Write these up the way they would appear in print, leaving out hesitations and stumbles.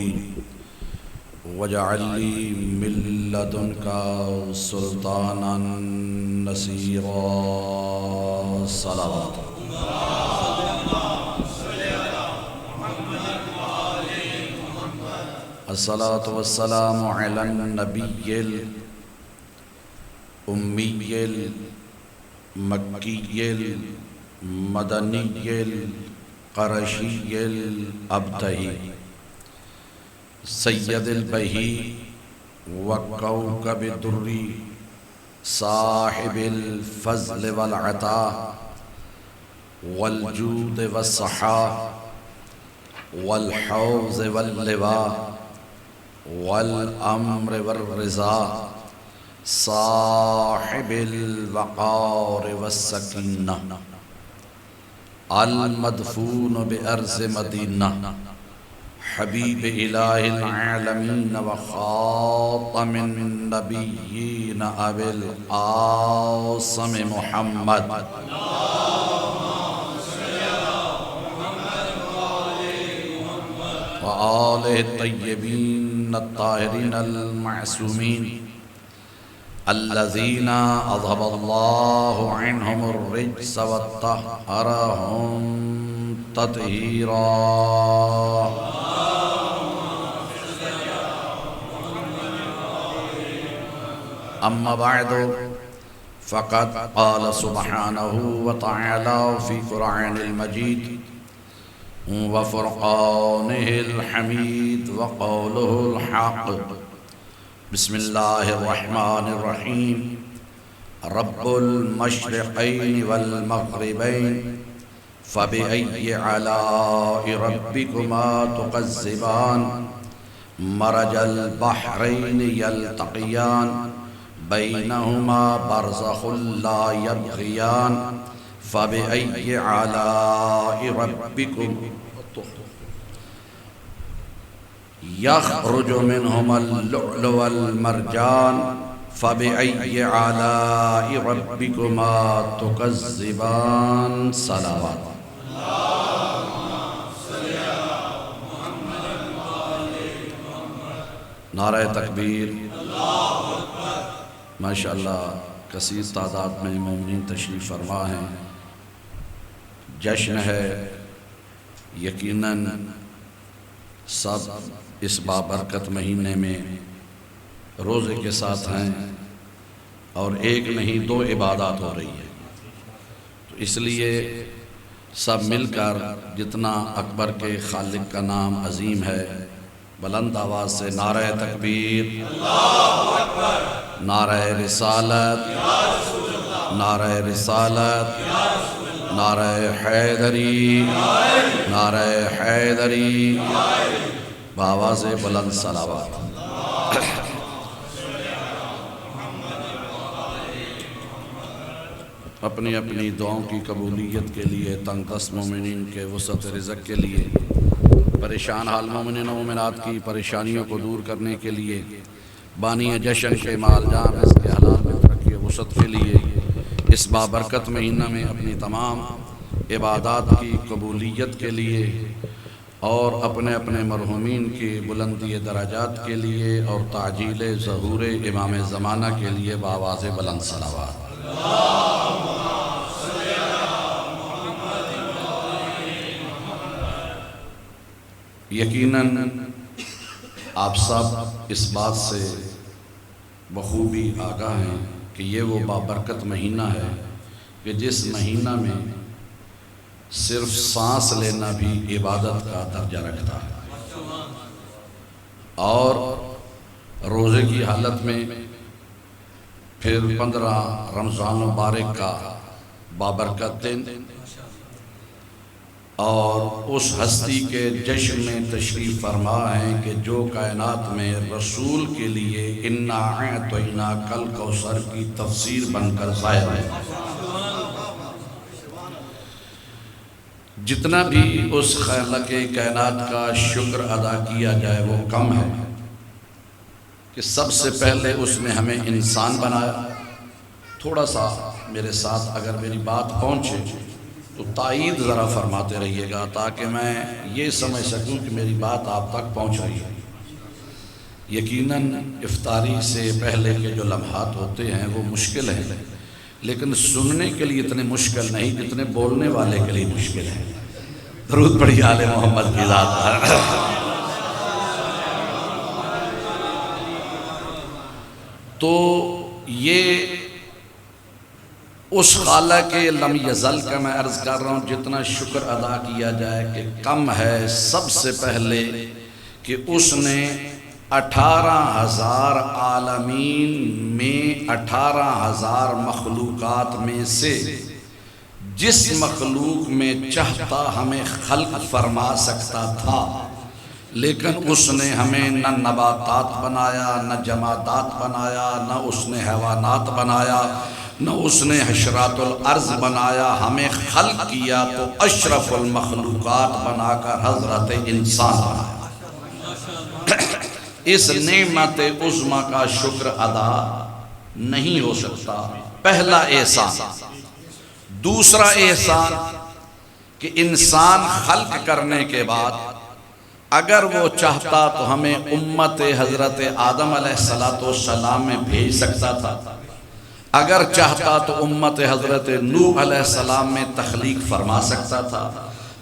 قولي واجعل لي من لدنك سلطانا نصيرا صلوات الصلاة والسلام على النبي الأمي المكي المدني القرشي الأبتهي سید البہی وکوکب الدری صاحب الفضل والعطاء والجود والسخاء والحوض واللواء والامر والرضا صاحب الوقار والسکینہ المدفون بأرض مدینہ حبیب الہ العالمین وخاتم النبیین ابی القاسم محمد وآلہ الطیبین الطاہرین المعصومین الذین اذهب اللہ عنہم الرجس وطہرہم تطہیرا اما بعد فقد قال سبحانه وتعالى في قرآن المجيد وفرقانه الحميد وقوله الحق بسم الله الرحمن الرحيم رب المشرقين والمغربين فبأي آلاء ربكما تكذبان مرج البحرين يلتقيان بينهما برزخ لا يبغيان فبأي آلاء ربكم يخرج منهما اللؤلؤ والمرجان فبأي آلاء ربكما تكذبان صلوات نعرہ تکبیر ماشاءاللہ کثیر تعداد میں مومنین تشریف فرما ہیں جشن ہے یقیناً سب اس بابرکت مہینے میں روزے کے ساتھ ہیں اور ایک نہیں دو عبادات ہو رہی ہے تو اس لیے سب مل کر جتنا اکبر کے خالق کا نام عظیم ہے بلند آواز سے نعرہ تکبیر نعرہ رسالت نعرہ رسالت نعرہ حیدری نعرہ حیدری بآواز بلند صلوات اپنی اپنی دعاؤں کی قبولیت کے لیے تنگ دست مومنین کے وسعت رزق کے لیے پریشان حال مومنین و مومنات کی پریشانیوں کو دور کرنے کے لیے بانی جشن کے مال جان اس کے حلال میں ترقی وسعت کے لیے اس بابرکت مہینہ میں اپنی تمام عبادات کی قبولیت کے لیے اور اپنے اپنے مرحومین کی بلندی درجات کے لیے اور تعجیل ظہور امام زمانہ کے لیے بآواز بلند صلوات یقیناً آپ سب اس بات سے بخوبی آگاہ ہیں کہ یہ وہ بابرکت مہینہ ہے کہ جس مہینہ میں صرف سانس لینا بھی عبادت کا درجہ رکھتا ہے اور روزے کی حالت میں پھر 15 رمضان مبارک کا بابرکت دن اور اس ہستی کے جشن میں تشریف فرما ہے کہ جو کائنات میں رسول کے لیے انا اعطیناک الکوثر کی تفسیر بن کر ظاہر ہے جتنا بھی اس خالق کائنات کا شکر ادا کیا جائے وہ کم ہے کہ سب سے پہلے اس نے ہمیں انسان بنایا. تھوڑا سا میرے ساتھ اگر میری بات پہنچے تو تو تائید ذرا فرماتے رہیے گا تاکہ میں یہ سمجھ سکوں کہ میری بات آپ تک پہنچ رہی ہے۔ یقیناً افطاری سے پہلے کے جو لمحات ہوتے ہیں وہ مشکل ہیں، لیکن سننے کے لیے اتنے مشکل نہیں جتنے بولنے والے کے لیے مشکل ہیں۔ درود پڑھیے آل محمد کی ذات پر۔ تو یہ اس خالق لم یزل کا میں عرض کر رہا ہوں، جتنا شکر ادا کیا جائے کہ کم ہے۔ سب سے پہلے کہ اس نے 18,000 عالمین میں 18,000 مخلوقات میں سے جس مخلوق میں چاہتا ہمیں خلق فرما سکتا تھا، لیکن اس نے ہمیں نہ نباتات بنایا، نہ جمادات بنایا، نہ اس نے حیوانات بنایا، نہ اس نے حشرات الارض بنایا، ہمیں خلق کیا تو اشرف المخلوقات بنا کر حضرت انسان بنایا۔ اس نعمت عظمی کا شکر ادا نہیں ہو سکتا، پہلا احسان۔ دوسرا احسان کہ انسان خلق کرنے کے بعد اگر وہ چاہتا تو ہمیں امت حضرت آدم علیہ السلام میں بھیج سکتا تھا، اگر چاہتا تو امت حضرت نوح علیہ السلام میں تخلیق فرما سکتا تھا،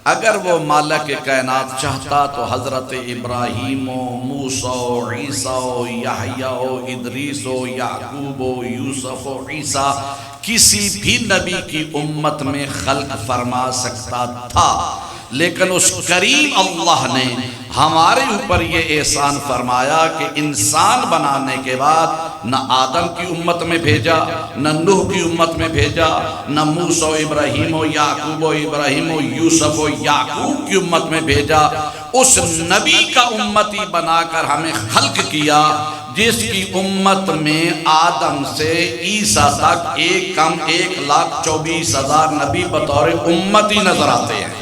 اگر وہ مالک کائنات چاہتا تو حضرت ابراہیم و موسیٰ و عیسیٰ و یحییٰ و ادریس و یعقوب و یوسف و عیسیٰ کسی بھی نبی کی امت میں خلق فرما سکتا تھا، لیکن اس کریم اللہ نے ہمارے اوپر یہ احسان فرمایا کہ انسان بنانے کے بعد نہ آدم کی امت میں بھیجا، نہ نوح کی امت میں بھیجا، نہ موسیٰ و ابراہیم و یعقوب و ابراہیم و یوسف و یعقوب کی امت میں بھیجا، اس نبی کا امتی بنا کر ہمیں خلق کیا جس کی امت میں آدم سے عیسیٰ تک ایک کم 1,24,000 نبی بطور امتی نظر آتے ہیں۔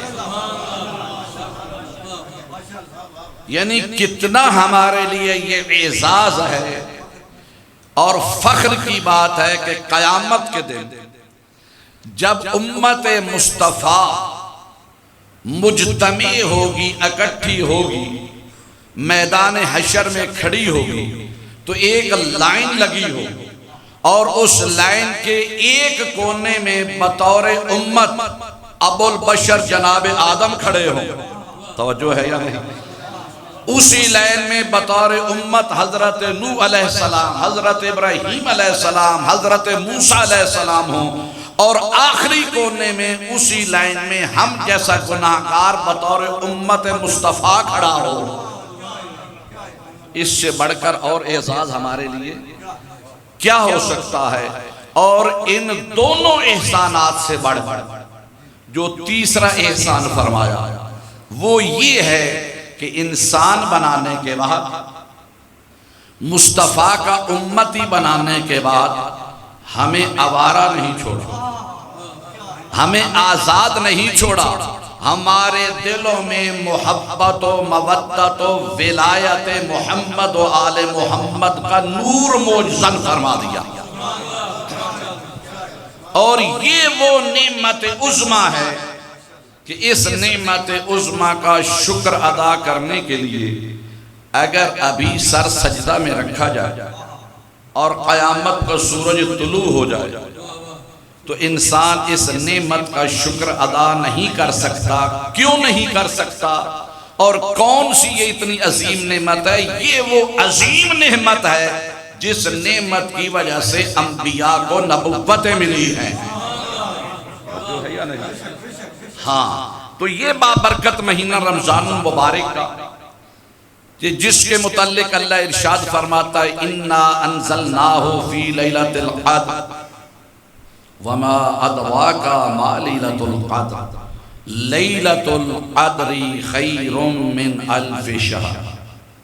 یعنی کتنا ہمارے لیے یہ اعزاز ہے اور فخر کی بات ہے کہ قیامت کے دن جب امت مصطفیٰ مجتمع ہوگی، اکٹھی ہوگی، میدان حشر میں کھڑی ہوگی تو ایک لائن لگی ہو اور اس لائن کے ایک کونے میں بطور امت ابو البشر جناب آدم کھڑے ہوں۔ توجہ ہے یا نہیں؟ اسی لائن میں بطور امت حضرت نوح علیہ السلام، حضرت ابراہیم علیہ السلام، حضرت موسیٰ علیہ السلام ہوں، اور آخری کونے میں اسی لائن میں ہم جیسا گناہگار بطور امت مصطفیٰ کھڑا ہو۔ اس سے بڑھ کر اور اعزاز ہمارے لیے کیا ہو سکتا ہے؟ اور ان دونوں احسانات سے بڑھ جو تیسرا احسان فرمایا وہ یہ ہے کہ انسان بنانے کے بعد، مصطفیٰ کا امتی بنانے کے بعد ہمیں آوارہ نہیں چھوڑا، ہمیں آزاد نہیں چھوڑا، ہمارے دلوں میں محبت و مودت و ولایت محمد و آل محمد کا نور موجزن فرما دیا۔ اور یہ وہ نعمت عظمی ہے کہ اس نعمت عظمی کا شکر ادا کرنے کے لیے اگر ابھی سر سجدہ میں رکھا جائے اور قیامت کا سورج طلوع ہو جائے تو انسان اس نعمت کا شکر ادا نہیں کر سکتا۔ کیوں نہیں کر سکتا؟ اور کون سی یہ اتنی عظیم نعمت ہے؟ یہ وہ عظیم نعمت ہے جس نعمت کی وجہ سے انبیاء کو نبوتیں ملی ہیں۔ ہاں، تو یہ بابرکت مہینہ رمضان المبارک کا جس کے متعلق اللہ ارشاد فرماتا ہے اِنَّا أَنزَلْنَاهُ فِي لَيْلَةِ الْقَدْرِ وَمَا أَدْرَاكَ مَا لَيْلَةُ الْقَدْرِ لَيْلَةُ الْقَدْرِ خَيْرٌ مِّنْ أَلْفِ شَهْرٍ۔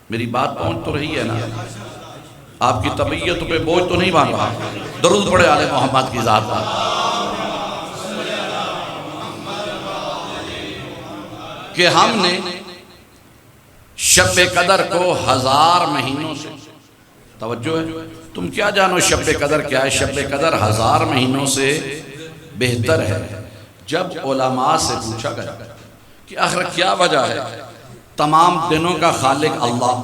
میری بات پہنچ تو رہی ہے نا؟ آپ کی طبیعت پہ بوجھ تو نہیں بن رہا؟ درود پڑھے آل محمد کی ذات پر۔ کہ ہم نے شب قدر کو 1000 مہینوں سے، توجہ ہے، تم کیا جانو شب قدر کیا ہے؟ شب قدر 1000 مہینوں سے بہتر ہے۔ جب علماء سے پوچھا گیا کہ آخر کیا وجہ ہے، تمام دنوں کا خالق اللہ،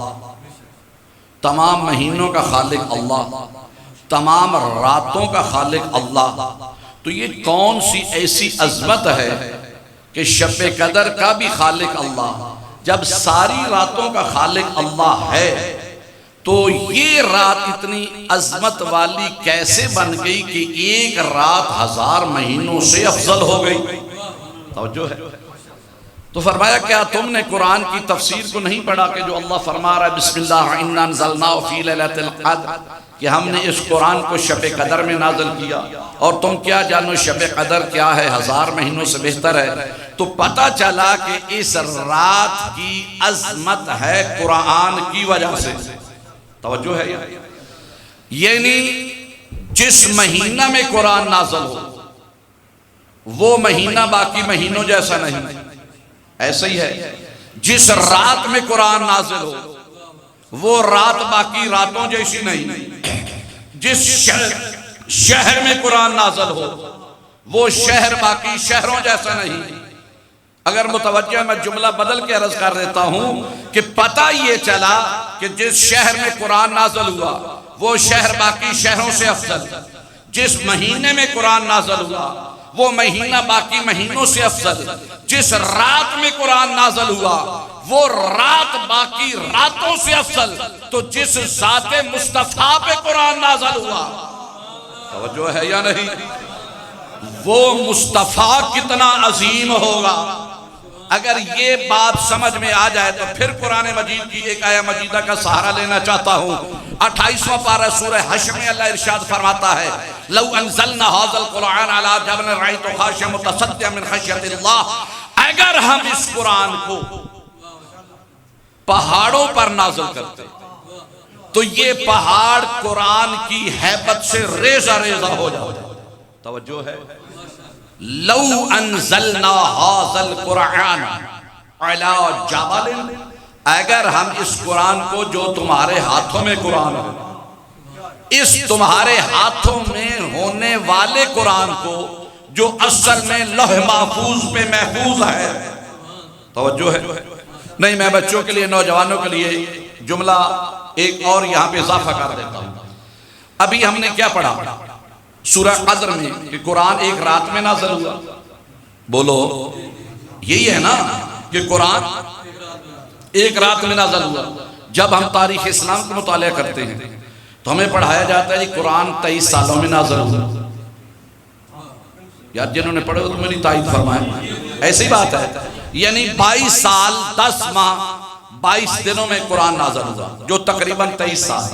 تمام مہینوں کا خالق اللہ، تمام راتوں کا خالق اللہ، تو یہ کون سی ایسی عظمت ہے کہ شب قدر کا بھی خالق اللہ، جب ساری راتوں کا خالق اللہ ہے تو یہ رات اتنی عظمت والی کیسے بن گئی کہ ایک رات 1000 مہینوں سے افضل ہو گئی؟ توجہ ہے۔ تو فرمایا کیا تم نے قرآن کی تفسیر کو نہیں پڑھا کہ جو اللہ فرما رہا ہے بسم اللہ انا انزلناہ فی لیلۃ القدر، کہ ہم نے اس قرآن کو شب قدر میں نازل کیا، اور تم کیا جانو شب قدر کیا ہے، 1000 مہینوں سے بہتر ہے۔ تو پتہ چلا کہ اس رات کی عظمت ہے قرآن کی وجہ سے۔ توجہ ہے، یعنی جس مہینہ میں قرآن نازل ہو وہ مہینہ باقی مہینوں جیسا نہیں، ایسا ہی ہے جس رات میں قرآن نازل ہو وہ رات باقی راتوں جیسی نہیں، جس شہر میں قرآن نازل ہو وہ شہر باقی شہروں جیسا نہیں۔ اگر متوجہ میں جملہ بدل کے عرض کر دیتا ہوں کہ پتہ یہ چلا کہ جس شہر میں قرآن نازل ہوا وہ شہر باقی شہروں سے افضل، جس مہینے میں قرآن نازل ہوا وہ مہینہ باقی مہینوں سے افضل، جس رات میں قرآن نازل ہوا وہ رات باقی راتوں سے افضل، تو جس ذات مصطفیٰ پہ قرآن نازل ہوا، توجہ ہے یا نہیں، وہ مصطفیٰ کتنا عظیم ہوگا۔ اگر یہ بات سمجھ میں آ جائے تو پھر قرآن مجید کی ایک آیہ مجیدہ کا سہارا لینا چاہتا ہوں۔ 28واں پارہ سورہ حشر میں اللہ ارشاد فرماتا ہے لو انزلنا هذا القرآن على جبل رأيته خاشعا متصدعا من خشية الله، اگر ہم اس قرآن کو پہاڑوں پر نازل کرتے تو یہ پہاڑ قرآن کی ہیبت سے ریزہ ریزہ ہو جاتا۔ توجہ ہے، لو انزلنا هذا القرآن على جبل، اگر ہم اس قرآن کو جو تمہارے ہاتھوں میں قرآن ہے، اس تمہارے ہاتھوں میں ہونے والے قرآن کو جو اصل میں لوح محفوظ پہ محفوظ ہے۔ توجہ ہے، نہیں میں بچوں کے لیے نوجوانوں کے لیے جملہ ایک اور یہاں پہ اضافہ کر دیتا ہوں۔ ابھی ہم نے کیا پڑھا سورہ قدر میں کہ قرآن ایک رات میں نازل ہوا، بولو یہی ہے نا کہ قرآن ایک رات میں نازل ہوا۔ جب ہم تاریخ اسلام کو مطالعہ کرتے ہیں تو ہمیں پڑھایا جاتا ہے کہ قرآن 23 سالوں میں نازل ہوا۔ یار جنہوں نے پڑھے تو میری تائید فرمائے، ایسی بات ہے، یعنی 22 سال 10 ماہ 22 دنوں میں قرآن نازل ہوا، جو تقریباً 23 سال۔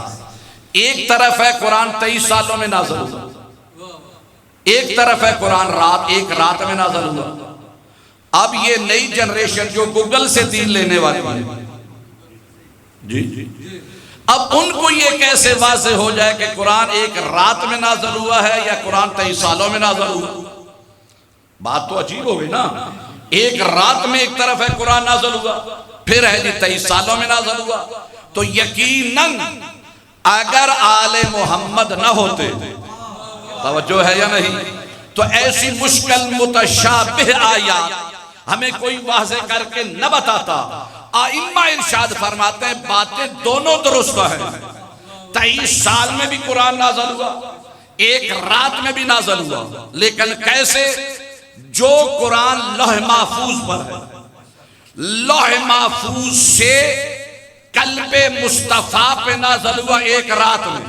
ایک طرف ہے قرآن 23 سالوں میں نازل ہوا، ایک طرف ہے قرآن ایک رات میں نازل ہوا۔ اب یہ نئی جنریشن جو گوگل سے دین لینے والی ہے جی، اب ان کو یہ کیسے واضح ہو جائے کہ قرآن ایک رات میں نازل ہوا ہے یا قرآن 23 سالوں میں نازل ہوا؟ بات تو عجیب ہو گئی نا، ایک رات میں ایک طرف ہے قرآن نازل ہوا، پھر ہے جی 23 سالوں میں نازل ہوا۔ تو یقیناً اگر آل محمد نہ ہوتے، توجہ ہے یا نہیں، تو ایسی مشکل متشابہ آیات ہمیں کوئی واضح کر کے نہ بتاتا۔ ائمہ ارشاد فرماتے ہیں باتیں دونوں درست ہیں، 23 سال میں بھی قرآن نازل ہوا، ایک رات میں بھی نازل ہوا، لیکن کیسے؟ جو قرآن لوح محفوظ پر ہے، لوح محفوظ سے قلب مصطفیٰ پہ نازل ہوا ایک رات میں،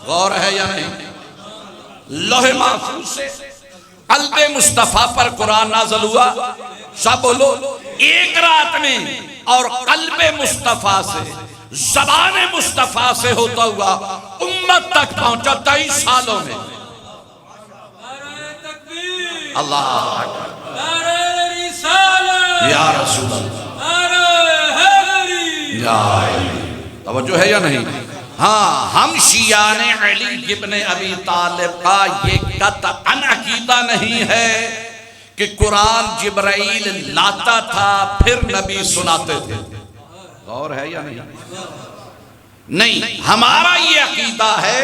غور ہے یا نہیں؟ لوح محفوظ سے قلب مصطفیٰ پر قرآن نازل ہوا، سب بولو ایک رات میں، اور قلب مصطفیٰ سے زبان مصطفیٰ سے ہوتا ہوا امت تک پہنچا 23 سالوں میں۔ اللہ یا رسول اللہ، یا توجہ ہے یا نہیں؟ ہاں، ہم شیعان علی ابن ابی طالب کا یہ قطعاً عقیدہ نہیں ہے کہ قرآن جبرائیل لاتا تھا پھر نبی سناتے تھے، غور ہے یا نہیں؟ نہیں، ہمارا یہ عقیدہ ہے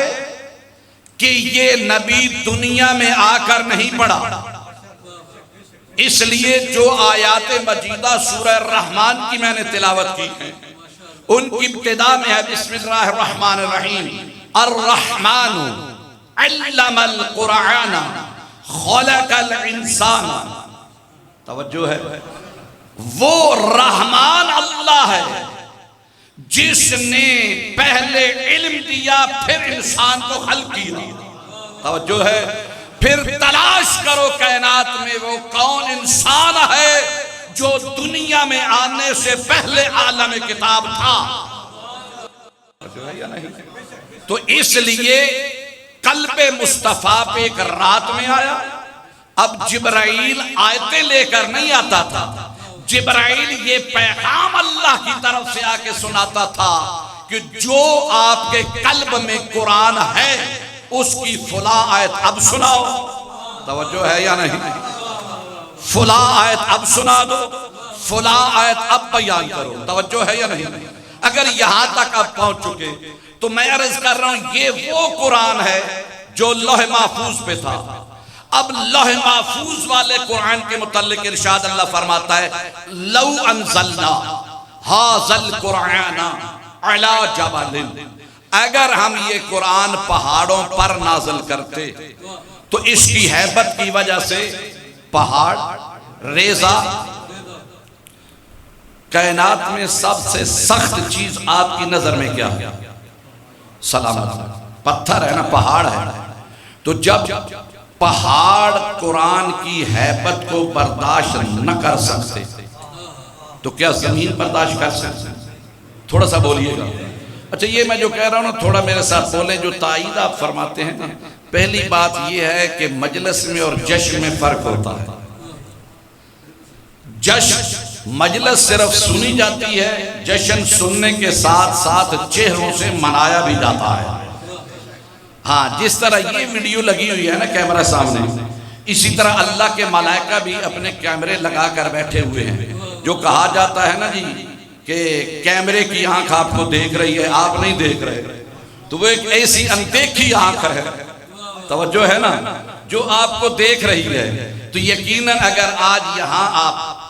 کہ یہ نبی دنیا میں آ کر نہیں پڑا، اس لیے جو آیات مجیدہ سورہ الرحمن کی میں نے تلاوت کی ہے ان کی ابتدا میں ہے بسم اللہ الرحمن الرحیم الرحمن علم القرآن خلق الانسان. توجہ ہے، وہ رحمان اللہ ہے جس نے پہلے علم دیا پھر انسان کو خلق کیا. توجہ ہے، پھر تلاش کرو کائنات میں وہ کون انسان ہے جو دنیا میں آنے سے پہلے عالم کتاب تھا. تو اس لیے قلب مصطفیٰ پہ ایک رات میں آیا. اب جبرائیل آیتیں لے کر نہیں آتا تھا، جبرائیل یہ پیغام اللہ کی طرف سے آ کے سناتا تھا کہ جو آپ کے قلب میں قرآن ہے اس کی فلاں آیت اب سناؤ. توجہ ہے یا نہیں؟ فلاں آیت اب سنا دو، فلاں آیت اب بیان کرو. توجہ ہے یا نہیں؟ اگر یہاں تک اب پہنچ چکے تو میں عرض کر رہا ہوں یہ وہ قرآن ہے جو لوح محفوظ پہ تھا. اب لوح محفوظ والے قرآن کے متعلق ارشاد اللہ فرماتا ہے لو انزلنا ھذا القرآن علی جبل، اگر ہم یہ قرآن پہاڑوں پر نازل کرتے تو اس کی ہیبت کی وجہ سے پہاڑ ریزہ. کائنات میں سب سے سخت چیز آپ کی نظر میں کیا ہے؟ سلامت. پتھر ہے نا، پہاڑ ہے. تو جب پہاڑ قرآن کی ہیبت کو برداشت نہ کر سکتے تو کیا زمین برداشت کر سکتے؟ تھوڑا سا بولیے گا. اچھا یہ میں جو کہہ رہا ہوں نا تھوڑا میرے ساتھ بولیں. جو تائید آپ فرماتے ہیں پہلی بات یہ ہے کہ مجلس میں اور جشن میں فرق ہوتا ہے. جشن مجلس صرف سنی جاتی ہے، جشن سننے کے ساتھ ساتھ چہروں سے منایا بھی جاتا ہے. ہاں جس طرح یہ ویڈیو لگی ہوئی ہے نا کیمرہ سامنے، اسی طرح اللہ کے ملائکہ بھی اپنے کیمرے لگا کر بیٹھے ہوئے ہیں. جو کہا جاتا ہے نا جی کہ کیمرے کی آنکھ آپ کو دیکھ رہی ہے آپ نہیں دیکھ رہے، تو وہ ایک ایسی اندیکھی آنکھ ہے. توجہ ہے نا، جو آپ کو دیکھ رہی ہے. تو یقیناً اگر آج یہاں آپ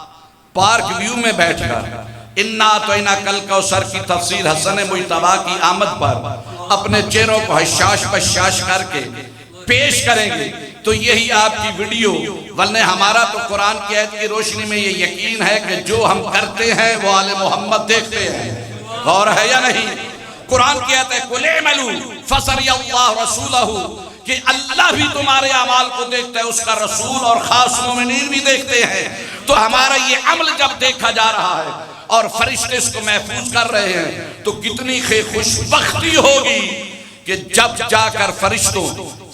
پارک ویو میں بیٹھ کر انا توینا کل کوثر کی تفسیر حسن مجتبیٰ کی آمد پر اپنے چہروں کو حشاش بشاش کر کے پیش کریں گے تو یہی آپ کی ویڈیو. ورنہ ہمارا تو قرآن کی آیت کی روشنی میں یہ یقین ہے کہ جو ہم کرتے ہیں وہ آل محمد دیکھتے ہیں. غور ہے یا نہیں؟ قرآن کی آیت ہے قُلْ اعْمَلُوا فَسَيَرَى اللَّهُ رَسُولَهُ، کہ اللہ بھی تمہارے اعمال کو دیکھتا ہے، اس کا رسول اور خاص مومنین بھی دیکھتے ہیں. تو ہمارا یہ عمل جب دیکھا جا رہا ہے اور فرشتے اس کو محفوظ کر رہے ہیں تو کتنی خوش بختی ہوگی کہ جب جا کر فرشتوں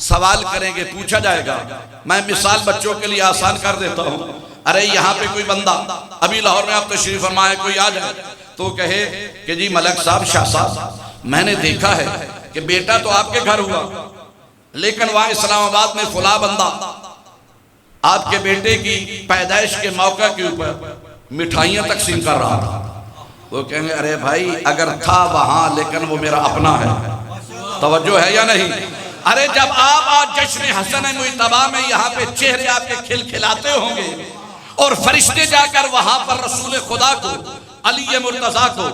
سوال کریں گے، پوچھا جائے گا. میں مثال بچوں کے لیے آسان کر دیتا ہوں. ارے یہاں پہ کوئی بندہ ابھی لاہور میں آپ تشریف فرمائے کوئی آ جائے تو کہے کہ جی ملک صاحب، شاہ صاحب، میں نے دیکھا ہے کہ بیٹا تو آپ کے گھر ہوا لیکن وہاں اسلام آباد میں فلاں بندہ آپ کے بیٹے کی پیدائش کے موقع کے اوپر مٹھائیاں تقسیم کر رہا تھا. وہ کہیں گے ارے بھائی اگر تھا وہاں لیکن وہ میرا اپنا ہے. توجہ ہے یا نہیں؟ ارے جب آپ آج جشن حسن مجتبیٰ میں یہاں پہ چہرے آپ کے کھل کھلاتے ہوں گے اور فرشتے جا کر وہاں پر رسول خدا کو، علی مرتضیٰ کو،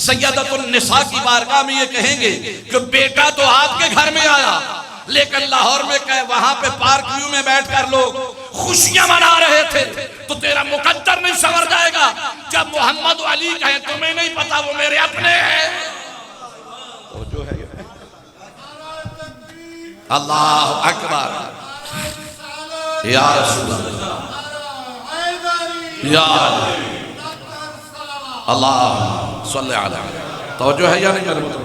سیدۃ النساء کی بارگاہ میں یہ کہیں گے کہ بیٹا تو آپ کے گھر میں آیا لیکن لاہور میں وہاں پہ پارک ویو میں بیٹھ کر لوگ خوشیاں منا رہے تھے، تو تیرا مقدر نہیں سنور جائے گا جب محمد و علی کہیں تمہیں نہیں پتا وہ میرے اپنے ہیں. اللہ اکبر یا رسول اللہ یا اللہ صلی اللہ علیہ. توجہ ہے یا نہیں میرے مطلب؟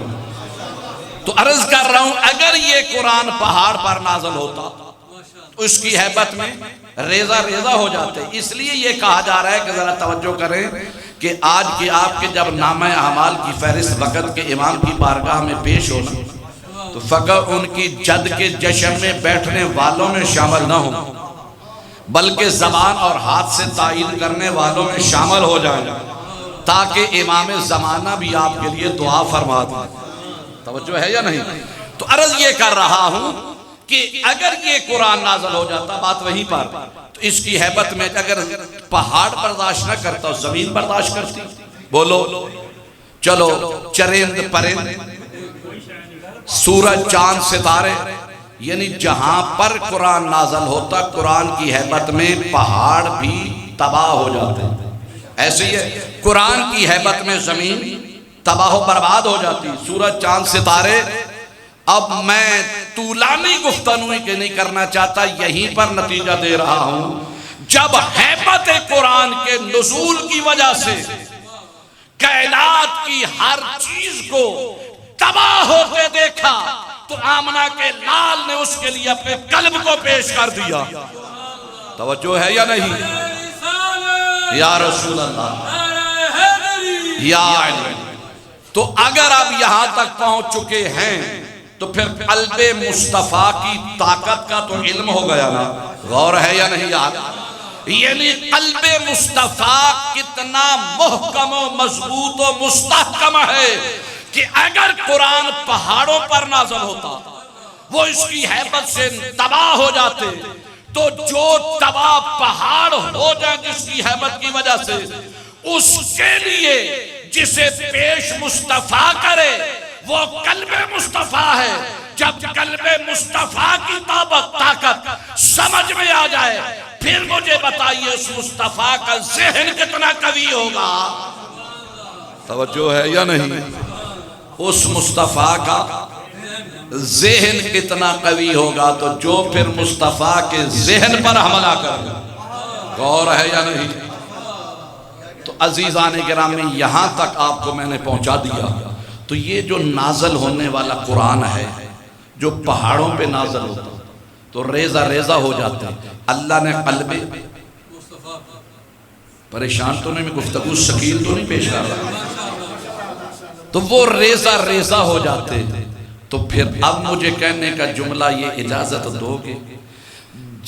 تو عرض کر رہا ہوں اگر یہ قرآن پہاڑ پر نازل ہوتا تو اس کی ہیبت میں ریزہ ریزہ ہو جاتے. اس لیے یہ کہا جا رہا ہے کہ ذرا توجہ کریں کہ آج کی آپ کے جب نامہ اعمال کی فہرست وقت کے امام کی بارگاہ میں پیش ہونا تو فقط ان کی جد کے جشن میں بیٹھنے والوں میں شامل نہ ہوں بلکہ زبان اور ہاتھ سے تائید کرنے والوں میں شامل ہو جائیں تاکہ امام زمانہ بھی آپ کے لیے دعا فرما دیں. توجہ ہے یا نہیں؟ تو عرض یہ کر رہا ہوں کہ اگر یہ قرآن نازل ہو جاتا، بات وہیں پر، تو اس کی حیبت میں اگر پہاڑ برداشت نہ کرتا، زمین برداشت کرتی؟ بولو، چلو چرند پرند، سورج چاند ستارے، یعنی جہاں پر قرآن نازل ہوتا قرآن کی حیبت میں پہاڑ بھی تباہ ہو جاتے ہیں۔ ایسے ہی ہے، قرآن کی حیبت میں زمین تباہ و برباد ہو جاتی، سورج چاند ستارے۔ اب میں طولانی گفتگو کے نہیں کرنا چاہتا، یہیں پر نتیجہ دے رہا ہوں۔ جب حیبت قرآن کے نزول کی وجہ سے کائنات کی ہر چیز کو تباہ ہوتے دیکھا تو آمنہ کے لال نے اس کے لیے اپنے قلب کو پیش کر دیا۔ توجہ ہے یا نہیں؟ یا رسول اللہ، یا علی۔ تو اگر آپ یہاں تک پہنچ چکے ہیں تو پھر قلب مصطفیٰ کی طاقت کا تو علم ہو گیا نا، غور ہے یا نہیں یاد؟ یعنی قلب مصطفیٰ کتنا محکم و مضبوط و مستحکم ہے کہ اگر قرآن پہاڑوں پر نازل ہوتا وہ اس کی حیبت سے تباہ ہو جاتے، تو جو تباہ پہاڑ ہو جائے جس کی حیبت کی وجہ سے، اس کے لیے جسے پیش مصطفیٰ کرے وہ قلب مصطفیٰ ہے۔ جب قلب مصطفیٰ کی طاقت سمجھ میں آ جائے، پھر مجھے بتائیے اس مصطفیٰ کا ذہن کتنا قوی ہوگا۔ توجہ ہے یا نہیں؟ اس مصطفیٰ کا ذہن کتنا قوی ہوگا تو جو پھر مصطفیٰ کے ذہن پر حملہ کرے گا، غور ہے یا نہیں؟ تو عزیزان کرام میں یہاں تک آپ کو میں نے پہنچا دیا۔ تو یہ جو نازل ہونے والا قرآن ہے جو پہاڑوں پہ نازل ہوتا تو ریزہ ریزہ ہو جاتے، اللہ نے قلب پریشان تو نہیں، میں گفتگو شکیل تو نہیں پیش کر رہا، تو وہ ریزہ ریزہ ہو جاتے۔ تو پھر اب مجھے کہنے کا جملہ یہ اجازت دو گے،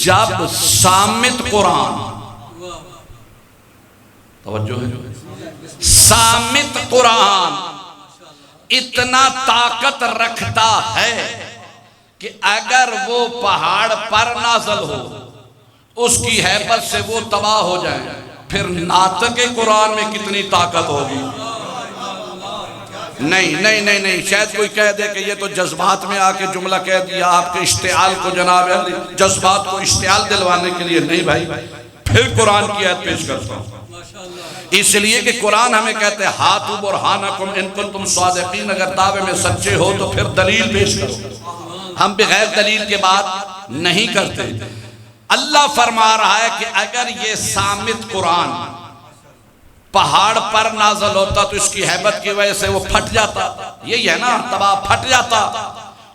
جب صامت قرآن، توجہ ہے، صامت قرآن اتنا طاقت رکھتا ہے کہ اگر وہ پہاڑ پر نازل ہو اس کی حیبت سے وہ تباہ ہو جائے، پھر ناطق قرآن میں کتنی طاقت ہوگی؟ نہیں، شاید کوئی کہہ دے کہ یہ تو جذبات میں آ کے جملہ کہہ دیا، آپ کے اشتعال کو جناب جذبات کو اشتعال دلوانے کے لیے نہیں بھائی، پھر قرآن کی آیت پیش کرتا ہوں۔ اس لیے کہ قرآن ہمیں کہتے ہیں ہاتھو برہانکم ان کنتم صادقین، اگر دعوے میں سچے ہو تو پھر دلیل پیش کرو۔ ہم بغیر دلیل کے بات نہیں کرتے۔ اللہ فرما رہا ہے کہ اگر یہ صامت قرآن پہاڑ پر نازل ہوتا تو اس کی حیبت کی وجہ سے وہ پھٹ جاتا، یہی ہے نا، تباہ پھٹ جاتا۔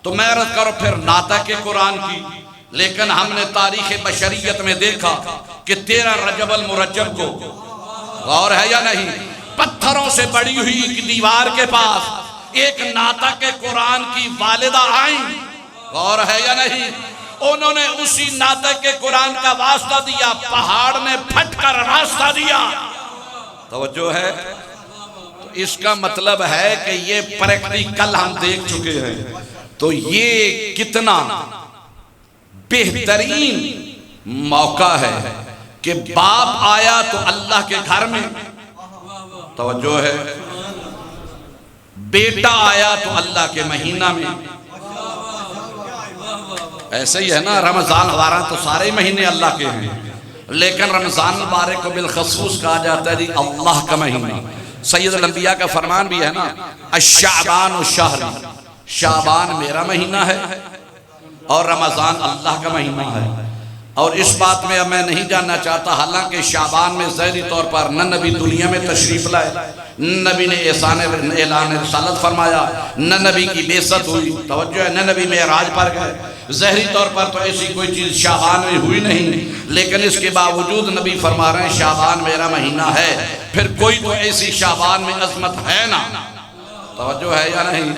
تو میں عرض کرو پھر ناطق قرآن کی، لیکن ہم نے تاریخ بشریت میں دیکھا کہ 13 رجب المرجب کو، غور ہے یا نہیں، پتھروں سے بڑی ہوئی ایک دیوار کے پاس ایک ناطق قرآن کی والدہ آئیں، غور ہے یا نہیں، انہوں نے اسی ناطق قرآن کا واسطہ دیا، پہاڑ نے پھٹ کر راستہ دیا۔ توجہ ہے؟ تو اس کا مطلب ہے کہ یہ پریکٹیکل ہم دیکھ چکے ہیں۔ تو یہ کتنا بہترین موقع ہے کہ باپ آیا تو اللہ کے گھر میں، توجہ ہے، بیٹا آیا تو اللہ کے مہینہ میں۔ ایسے ہی ہے نا، رمضان ہمارا تو سارے مہینے اللہ کے ہیں، لیکن رمضان مبارک کو بالخصوص کہا جاتا ہے جی اللہ کا مہینہ۔ سید الانبیاء کا فرمان بھی ہے نا، الشعبان شہر، شعبان میرا مہینہ ہے اور رمضان اللہ کا مہینہ ہے۔ اور اس بات میں اب میں نہیں جاننا چاہتا، حالانکہ شعبان میں ظاہری طور پر نہ نبی دنیا میں تشریف لائے، نبی نے اعلان رسالت فرمایا، نہ نبی کی بعثت ہوئی، توجہ ہے، نہ نبی معراج پر گئے، ظاہری طور پر تو ایسی کوئی چیز شعبان میں ہوئی نہیں، لیکن اس کے باوجود نبی فرما رہے ہیں شعبان میرا مہینہ ہے۔ پھر کوئی تو ایسی شعبان میں عظمت ہے نا، توجہ ہے یا نہیں،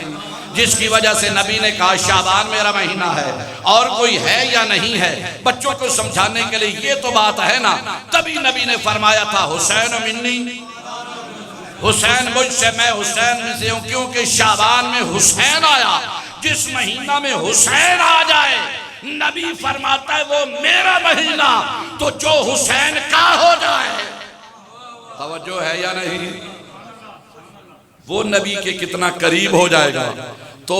جس کی وجہ سے نبی نے کہا شعبان میرا مہینہ ہے، اور کوئی ہے یا نہیں ہے۔ بچوں کو سمجھانے کے لیے یہ تو بات ہے نا، تبھی نبی نے فرمایا تھا حسین منی، حسین مجھ سے، میں حسین میں سے ہوں، کیونکہ شعبان میں حسین آیا۔ جس مہینہ میں حسین آ جائے نبی فرماتا ہے وہ میرا مہینہ تو جو حسین کا ہو جائے. توجہ ہے یا نہیں؟ وہ نبی کے کتنا قریب ہو جائے گا. تو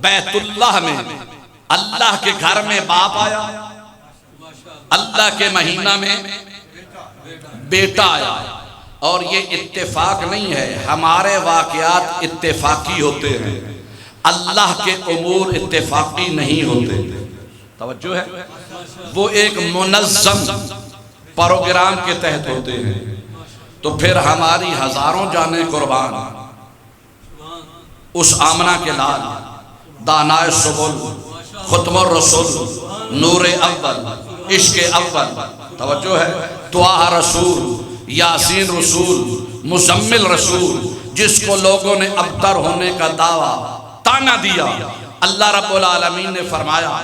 بیت اللہ میں اللہ کے گھر میں باپ آیا, اللہ کے مہینہ میں بیٹا آیا. اور یہ اتفاق نہیں ہے, ہمارے واقعات اتفاقی ہوتے ہیں, اللہ کے امور اتفاقی نہیں ہوتے. توجہ ہے؟ وہ ایک منظم پروگرام کے تحت ہوتے ہیں. تو پھر ہماری ہزاروں جانیں قربان اس آمنہ کے لال, دانائے سبل, ختم الرسول, نور اول, عشق اول. توجہ ہے؟ طٰہٰ رسول, یاسین رسول, مزمل رسول, جس کو لوگوں نے ابتر ہونے کا دعویٰ تانا دیا. اللہ رب العالمین نے فرمایا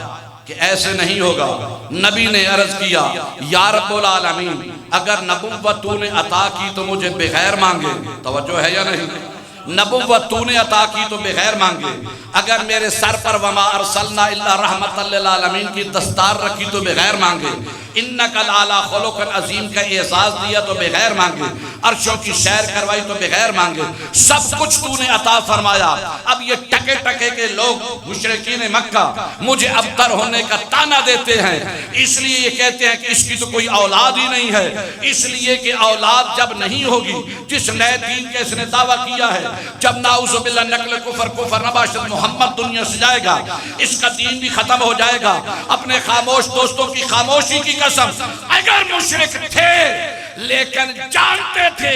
کہ ایسے نہیں ہوگا. نبی نے عرض کیا یا رب العالمین اگر نبوت تو نے عطا کی تو مجھے بغیر مانگے. توجہ ہے یا نہیں؟ نبوت تو نے عطا کی تو بغیر مانگے. اگر میرے سر پر وما ارسلنا الا رحمت للعالمین کی دستار رکھی تو بغیر مانگے. انکا لعلی خلق عظیم کا اعزاز دیا تو بغیر مانگے. عرشوں کی سیر کروائی تو بغیر مانگے. سب کچھ تو نے عطا فرمایا. اب یہ ٹکے ٹکے کے لوگ مشرکین مکہ مجھے ابتر ہونے کا تانا دیتے ہیں, اس لیے یہ کہتے ہیں کہ اس کی تو کوئی اولاد ہی نہیں ہے. اس لیے کہ اولاد جب نہیں ہوگی, جس نئے دین کے اس نے دعویٰ کیا ہے, جب نعوذ باللہ نقل کفر نباشت محمد دنیا سے جائے گا, اس کا دین بھی ختم ہو جائے گا. اپنے خاموش دوستوں کی خاموشی کی قسم, اگر مشرک تھے لیکن جانتے تھے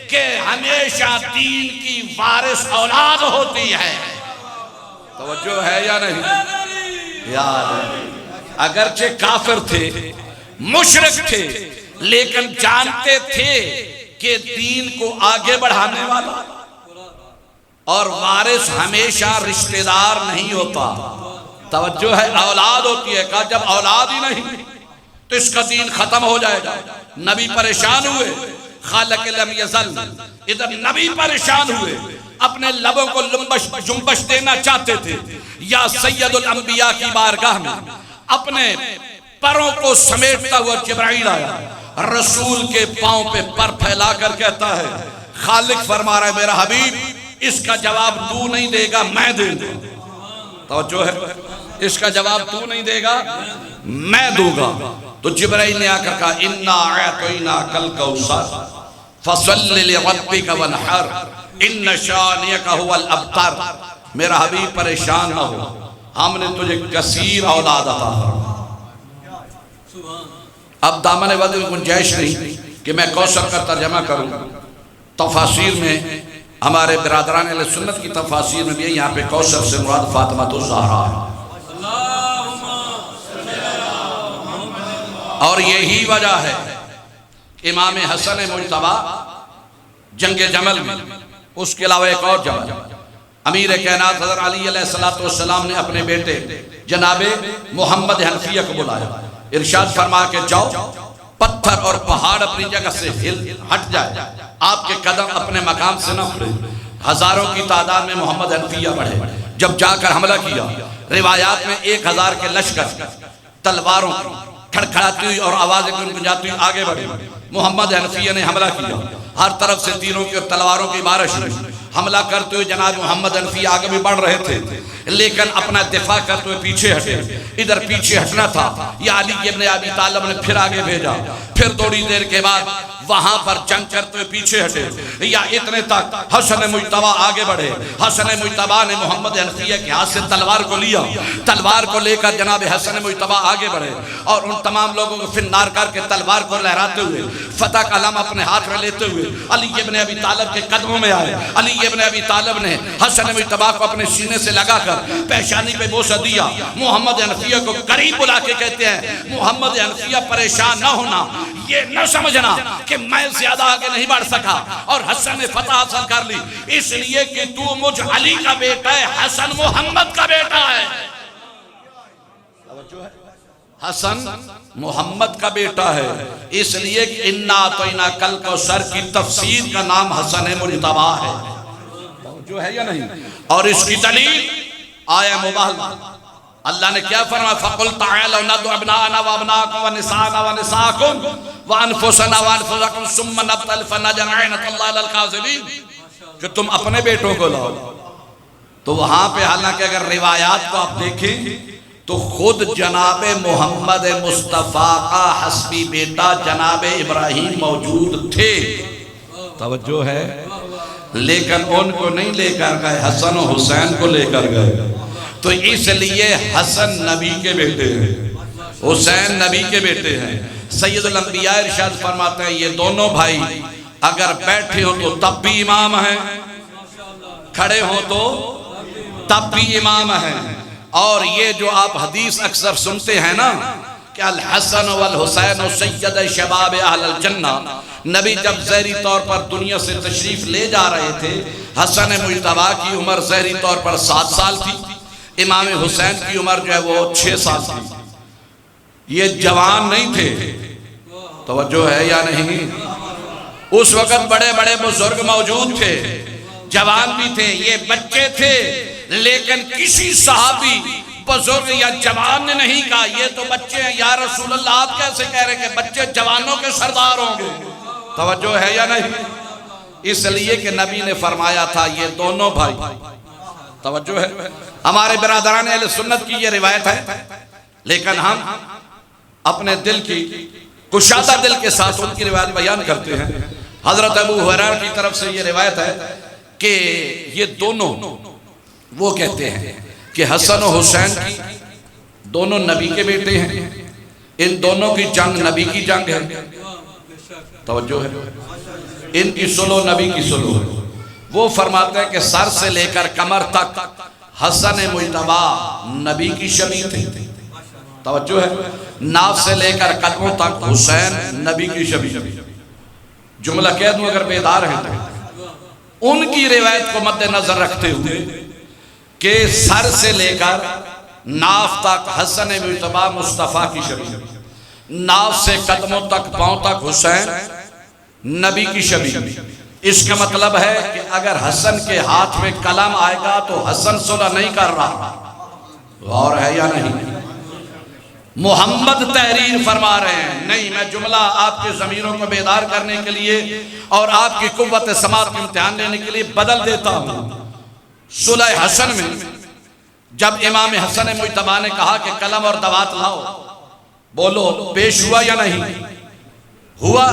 کہ ہمیشہ دین کی وارث اولاد ہوتی ہے. توجہ ہے یا نہیں؟ یاد ہے, اگرچہ کافر تھے, مشرک تھے, لیکن جانتے تھے کہ دین کو آگے بڑھانے والا اور وارث ہمیشہ رشتہ دار نہیں ہوتا. توجہ ہے؟ اولاد ہوتی ہے. کہا جب اولاد ہی نہیں تو اس کا دین ختم ہو جائے گا. نبی پریشان ہوئے, خالق لم یزل. ادھر نبی پریشان ہوئے, اپنے لبوں کو جنبش دینا چاہتے تھے. یا سید الانبیاء کی بارگاہ میں اپنے پروں کو سمیٹتا ہوا جبرائیل آیا, رسول کے پاؤں پہ پر پھیلا کر کہتا ہے خالق فرما رہا ہے میرا حبیب اس کا جواب تو نہیں دے گا, میں دے دوں. توجہ ہے؟ اس کا جواب تو نہیں دے گا, میں دوں گا. تو جبرائیل نے آ کر کہا اِنَّا أَعْطَيْنَاكَ الْكَوْثَرَ فَصَلِّ لِرَبِّكَ وَانْحَرْ إِنَّ شَانِئَكَ هُوَ الْأَبْتَرُ. میرا حبیب پریشان نہ ہو, ہم نے تجھے کثیر اولاد عطا فرمایا. اب دامن وعدے میں گنجائش نہیں کہ میں کوثر کا ترجمہ کروں. تفاسیر میں ہمارے برادران اہل سنت کی تفاسیر میں بھی یہاں پہ کوثر سے مراد فاطمہ الزہرا ہے. اور یہی وجہ ہے امام حسن مجتبی جنگ جمل میں, اس کے علاوہ ایک اور جنگ, امیر کائنات حضرت علی علیہ السلام نے اپنے بیٹے جناب محمد حنفیہ کو بلایا. ارشاد فرما کے جاؤ, پتھر اور پہاڑ اپنی جگہ سے ہٹ جائے, آپ کے قدم اپنے مقام سے نہ اٹھے. ہزاروں کی تعداد میں محمد حنفیہ بڑھے. جب جا کر حملہ کیا, روایات میں 1000 کے لشکر تلواروں کھڑکھڑاتی ہوئی اور آوازیں گنگناتی ہوئی آگے بڑھے. محمد حنفیہ نے حملہ کیا, ہر طرف سے تیروں کی اور تلواروں کی بارش ہوئی. حملہ کرتے ہوئے جناب محمد حنفیہ آگے بھی بڑھ رہے تھے, لیکن اپنا دفاع کرتے ہوئے پیچھے ہٹے. ادھر پیچھے ہٹنا تھا, یا علی ابن ابی طالب نے پھر آگے بھیجا. پھر تھوڑی دیر کے بعد وہاں پر جنگ کرتے ہوئے پیچھے ہٹے, یا اتنے تک حسن مجتبی آگے بڑھے. حسن مجتبی نے محمد حنفیہ کے ہاتھ سے تلوار کو لیا, تلوار کو لے کر جناب حسن مجتبی آگے بڑھے اور ان تمام لوگوں کو فنار کر کے تلوار کو لہراتے ہوئے فتح کا علم اپنے ہاتھ میں لیتے ہوئے علی ابن ابی طالب کے قدموں میں آئے. علی ابن ابی طالب نے حسن مجتبی کو اپنے سینے سے لگا کر پیشانی پہ بوسہ دیا. محمد حنفیہ کو قریب بلا کے کہتے ہیں محمد حنفیہ پریشان نہ ہونا, یہ نہ سمجھنا کہ میں زیادہ آگے نہیں بڑھ سکا اور حسن نے فتح حاصل کر لی, اس لیے کہ تو مجھ علی کا بیٹا ہے, حسن محمد کا بیٹا ہے. حسن محمد کا بیٹا ہے, اس لیے کہ اِنَّا أَعْطَيْنَاكَ الْكَوْثَرَ کی تفسیر کا نام حسن مجتبی ہے. جو ہے یا نہیں؟ اور اس کی دلیل آیا مباہلہ اللہ نے کیا فرمایا فَقُلْ تَعَالَوْا نَدْعُ أَبْنَاءَنَا وَأَبْنَاءَكُمْ وَنِسَاءَنَا وَنِسَاءَكُمْ وَأَنفُسَنَا وَأَنفُسَكُمْ ثُمَّ نَبْتَهِلْ فَنَجْعَلَ لَعْنَةَ اللَّهِ عَلَى الْكَاذِبِينَ کہ تم اپنے بیٹوں کو لاؤ. تو وہاں پہ حالانکہ اگر روایات کو آپ دیکھیں تو خود جناب محمد مصطفیٰ کا حسبی بیٹا جناب ابراہیم موجود تھے. توجہ ہے. لیکن ان کو نہیں لے کر گئے, حسن و حسین کو لے کر گئے. تو اس لیے حسن نبی کے بیٹے ہیں, حسین نبی کے بیٹے ہیں. سید الانبیاء ارشاد فرماتے ہیں یہ دونوں بھائی اگر بیٹھے ہوں تو تب بھی امام ہیں, کھڑے ہوں تو تب بھی امام ہیں. اور یہ جو آپ حدیث اکثر سنتے ہیں نا کہ الحسن والحسین سید شباب اہل الجنہ, نبی جب ظاہری طور پر دنیا سے تشریف لے جا رہے تھے حسن مجتبیٰ کی عمر ظاہری طور پر 7 سال تھی, امام حسین کی عمر جو ہے وہ 6 سال تھی. یہ جوان نہیں تھے. توجہ ہے یا نہیں؟ اس وقت بڑے بڑے بزرگ موجود تھے, جوان بھی تھے, یہ بچے تھے. لیکن کسی صحابی بزرگ یا جوان نے نہیں کہا یہ تو بچے ہیں یا رسول اللہ آپ کیسے کہہ رہے کہ بچے جوانوں کے سردار ہوں گے. توجہ ہے یا نہیں؟ اس لیے کہ نبی نے فرمایا تھا یہ دونوں بھائی. توجہ ہے. ہمارے برادران اہل سنت کی یہ روایت ہے, لیکن ہم اپنے دل کی کشادہ دل کے ساتھ ان کی روایت بیان کرتے ہیں. حضرت ابو ہریرہ کی طرف سے یہ روایت ہے کہ یہ دونوں وہ کہتے ہیں کہ حسن و حسین کی دونوں نبی کے بیٹے ہیں, ان دونوں کی جنگ نبی کی جنگ ہے. توجہ ہے. ان کی سلو نبی کی سلو ہے. وہ فرماتے ہیں کہ سر سے لے کر کمر تک حسن مجتبیٰ نبی کی شبیہ تھے. توجہ ہے. ناف سے لے کر قدموں تک حسین نبی کی شبیہ. جملہ کہہ دوں اگر بیدار ہیں تو ان کی روایت کو مد نظر رکھتے ہوئے کہ سر سے لے کر ناف تک حسن مجتبیٰ مصطفیٰ کی شبیہ, ناف سے قدموں تک پاؤں تک حسین نبی کی شبیہ. اس کا مطلب ہے کہ اگر حسن کے ہاتھ میں قلم آئے گا تو حسن صلح نہیں کر رہا. غور ہے یا نہیں؟ محمد تحریر فرما رہے ہیں. نہیں, میں جملہ آپ کے ضمیروں کو بیدار کرنے کے لیے اور آپ کی قوت سماعت کا امتحان لینے کے لیے بدل دیتا ہوں. صلح حسن میں جب امام حسن مجتبیٰ نے کہا کہ قلم اور دوات لاؤ, بولو پیش ہوا یا نہیں ہوا؟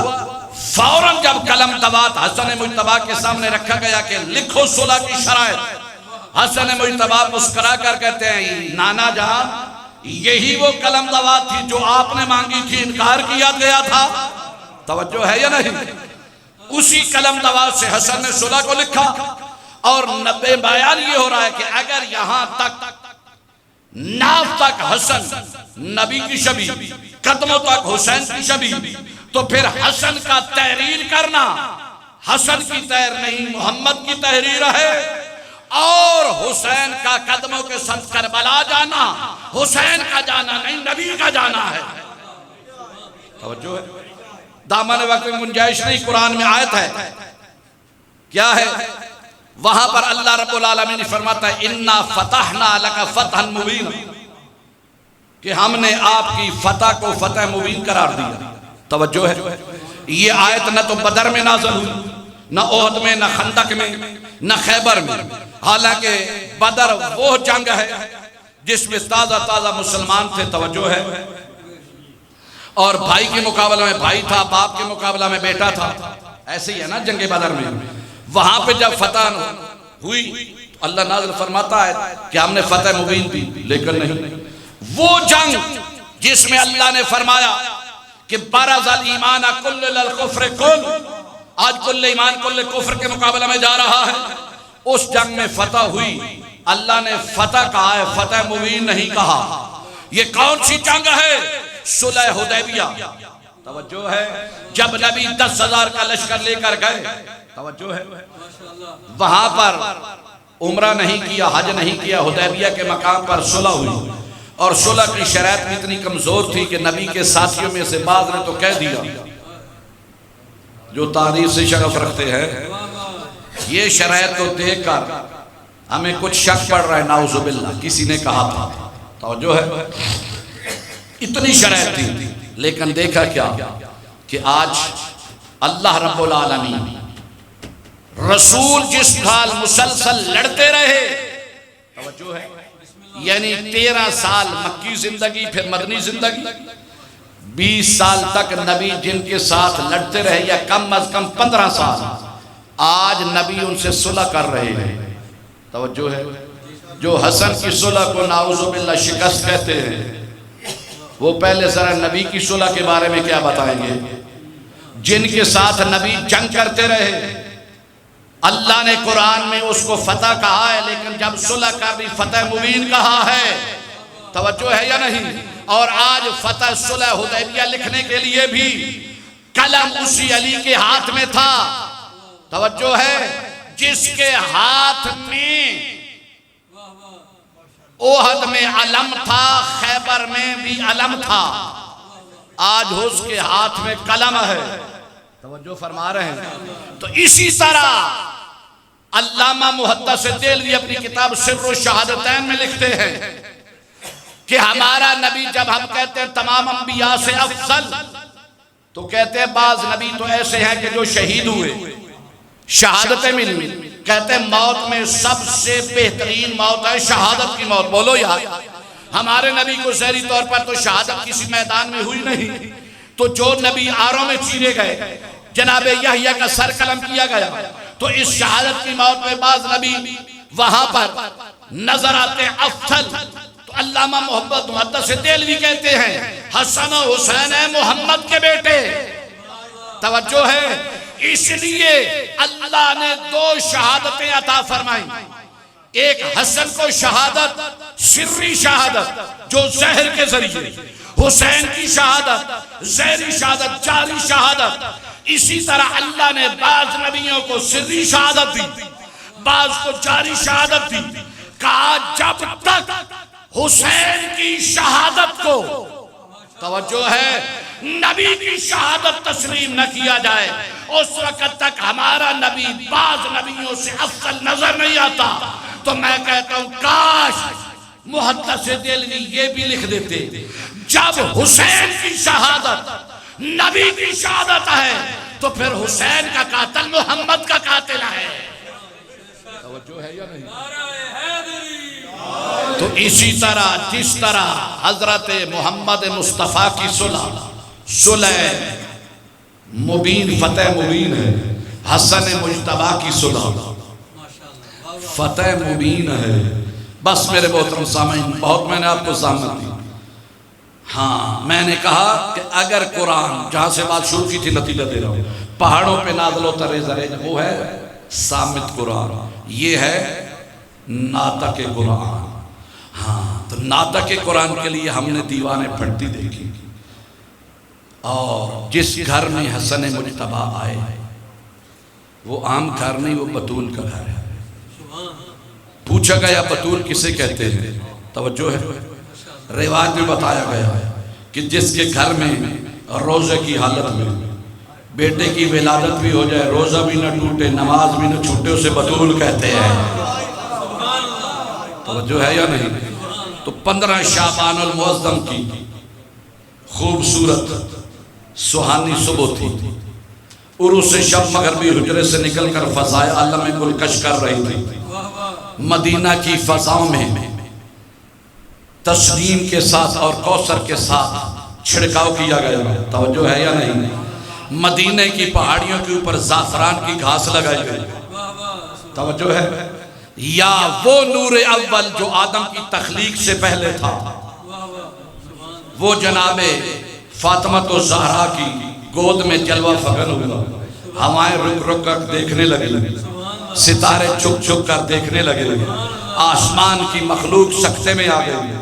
فوراً جب قلم دوات حسن مجتبیٰ کے سامنے رکھا گیا کہ لکھو صلح کی شرائط, حسن مجتبیٰ مسکرا کر کہتے ہیں نانا جان یہی وہ قلم دوات تھی جو آپ نے مانگی تھی, انکار کیا گیا تھا. توجہ ہے یا نہیں؟ اسی قلم دوات سے حسن نے صلح کو لکھا. اور بیان یہ ہو رہا ہے کہ اگر یہاں تک ناف تک حسن نبی کی شبیہ, قدموں تک حسین کی شبیہ, تو پھر حسن کا تحریر کرنا حسن کی تحریر نہیں محمد کی تحریر ہے, اور حسین کا قدموں کے ساتھ کربلا جانا حسین کا جانا نہیں نبی کا جانا ہے. توجہ ہے. دامن وقت میں گنجائش نہیں, قرآن میں آیت ہے. کیا ہے؟ وہاں پر اللہ رب العالمین نے فرماتا ہے اِنَّا فَتَحْنَا لَكَ فَتْحًا مُبِينًا, کہ ہم نے آپ کی فتح کو فتح مبین قرار دیا. توجہ ہے. یہ آیت نہ تو بدر میں نازل ہوئی, نہ احد میں, نہ خندق میں, نہ خیبر میں. حالانکہ بدر وہ جنگ ہے جس میں تازہ تازہ مسلمان تھے. توجہ ہے. اور بھائی کے مقابلہ میں بھائی تھا, باپ کے مقابلہ میں بیٹا تھا. ایسے ہی ہے نا جنگ بدر میں. وہاں پہ جب فتح ہوئی اللہ نازل فرماتا ہے کہ ہم نے فتح مبین دی, لیکن نہیں وہ جنگ جس میں اللہ نے فرمایا کہ برز الایمان کل للکفر کل, آج کل ایمان کل کفر کے مقابلہ میں جا رہا ہے. اس جنگ میں فتح ہوئی, اللہ نے فتح کہا ہے, فتح مبین نہیں کہا. یہ کون سی جنگ ہے؟ صلح حدیبیہ. توجہ ہے. جب نبی 10,000 کا لشکر لے کر گئے, توجہ ہے, وہاں پر عمرہ نہیں کیا, حج نہیں کیا, حدیبیہ کے مقام پر صلح ہوئی. اور صلح کی شرائط بھی اتنی کمزور تھی کہ نبی کے ساتھیوں میں سے بعض نے تو کہہ دیا, جو تاریخ سے شغف رکھتے ہیں, یہ شرائط کو دیکھ کر ہمیں کچھ شک پڑ رہا ہے, نعوذ باللہ کسی نے کہا تھا. توجہ ہے، اتنی شرائط تھی، لیکن دیکھا کیا کہ آج اللہ رب العالمین رسول جس حال مسلسل لڑتے رہے، توجہ ہے، یعنی 13 سال مکی زندگی پھر مدنی زندگی، 20 سال تک نبی جن کے ساتھ لڑتے رہے، یا کم از کم 15 سال، آج نبی ان سے صلح کر رہے ہیں، توجہ ہے۔ جو حسن کی صلح کو نعوذ باللہ شکست کہتے ہیں، وہ پہلے ذرا نبی کی صلح کے بارے میں کیا بتائیں گے؟ جن کے ساتھ نبی جنگ کرتے رہے، اللہ نے قرآن میں اس کو فتح کہا ہے، لیکن جب صلح کر دی فتح مبین کہا ہے، توجہ ہے یا نہیں؟ اور آج فتح صلح حدیبیہ لکھنے کے لیے بھی قلم اسی علی کے ہاتھ میں تھا، توجہ ہے، جس کے ہاتھ میں احد میں علم تھا، خیبر میں بھی علم تھا، آج اس کے ہاتھ میں قلم ہے، توجہ فرما رہے ہیں۔ تو اسی طرح علامہ محدث دہلوی اپنی کتاب سر الشہادتین میں لکھتے ہیں کہ ہمارا نبی، جب ہم کہتے ہیں تمام انبیاء سے افضل، تو کہتے ہیں بعض نبی تو ایسے ہیں کہ جو شہید ہوئے، شہادتیں ملی، کہتے ہیں موت میں سب سے بہترین موت ہے شہادت کی موت۔ بولو یار، ہمارے نبی کو ظاہری طور پر تو شہادت کسی میدان میں ہوئی نہیں، تو جو نبی آروں میں چیرے گئے، جناب یحییٰ کا سر قلم کیا گیا، تو اس شہادت کی موت میں بعض نبی وہاں پر نظر آتے ہیں افضل۔ تو علامہ محمد محدث دہلوی کہتے ہیں حسن و حسین محمد کے بیٹے، توجہ ہے، اس لیے اللہ نے 2 شہادتیں عطا فرمائیں، ایک حسن کو شہادت سری شہادت جو زہر کے ذریعے، حسین کی شہادت زہری شہادت جاری شہادت۔ اسی طرح اللہ نے بعض نبیوں کو سری شہادت دی، بعض کو جاری شہادت دی، کہا جب تک حسین کی شہادت کو، توجہ ہے، نبی کی شہادت تسلیم نہ کیا جائے، اس وقت تک ہمارا نبی بعض نبیوں سے افضل نظر نہیں آتا۔ تو میں کہتا ہوں کاش محدث دہلوی یہ بھی لکھ دیتے، جب حسین کی شہادت نبی کی شہادت ہے تو پھر حسین کا قاتل محمد کا قاتل ہے، توجہ ہے یا نہیں؟ تو اسی طرح جس طرح حضرت محمد مصطفیٰ کی صلح مبین فتح مبین ہے، حسن مجتبیٰ کی صلح فتح مبین ہے۔ بس میرے محترم سامعین، بہت میں نے آپ کو زحمت دی، ہاں میں نے کہا کہ اگر قرآن، جہاں سے بات شروع کی تھی نتیجہ دے رہا ہوں، پہاڑوں پہ نازل ہوتا ریزہ وہ ہے صامت قرآن، یہ ہے ناطق قرآن۔ ہاں تو ناطق قرآن کے لیے ہم نے دیوان پھٹتی دیکھی، اور جس گھر میں حسن مجتبیٰ آئے وہ عام گھر نہیں، وہ بطول کا گھر ہے۔ پوچھا گیا بطول کسے کہتے ہیں؟ توجہ ہے، روایت میں بتایا گیا کہ جس کے گھر میں روزے کی حالت میں بیٹے کی ولادت بھی ہو جائے، روزہ بھی نہ ٹوٹے، نماز بھی نہ چھوٹے، اسے بطول کہتے ہیں۔ توجہ ہے یا نہیں؟ تو 15 شعبان المعظم کی خوبصورت سہانی صبح تھی، عروس شب مغربی حجرے سے نکل کر فضائے عالم میں گلکش کر رہی تھی۔ مدینہ کی فضاؤں میں تسلیم کے ساتھ اور کوثر کے ساتھ چھڑکاؤ کیا گیا، توجہ ہے یا نہیں؟ مدینہ کی پہاڑیوں کے اوپر زعفران کی گھاس لگائی گئی، توجہ ہے؟ یا وہ نور اول جو آدم کی تخلیق سے پہلے تھا، وہ جناب فاطمہ الزہرا کی گود میں جلوہ فغن ہوا، ہوائیں رک رک کر دیکھنے لگے، ستارے چھک چھک کر دیکھنے لگے، آسمان کی مخلوق سکتے میں آ گئی،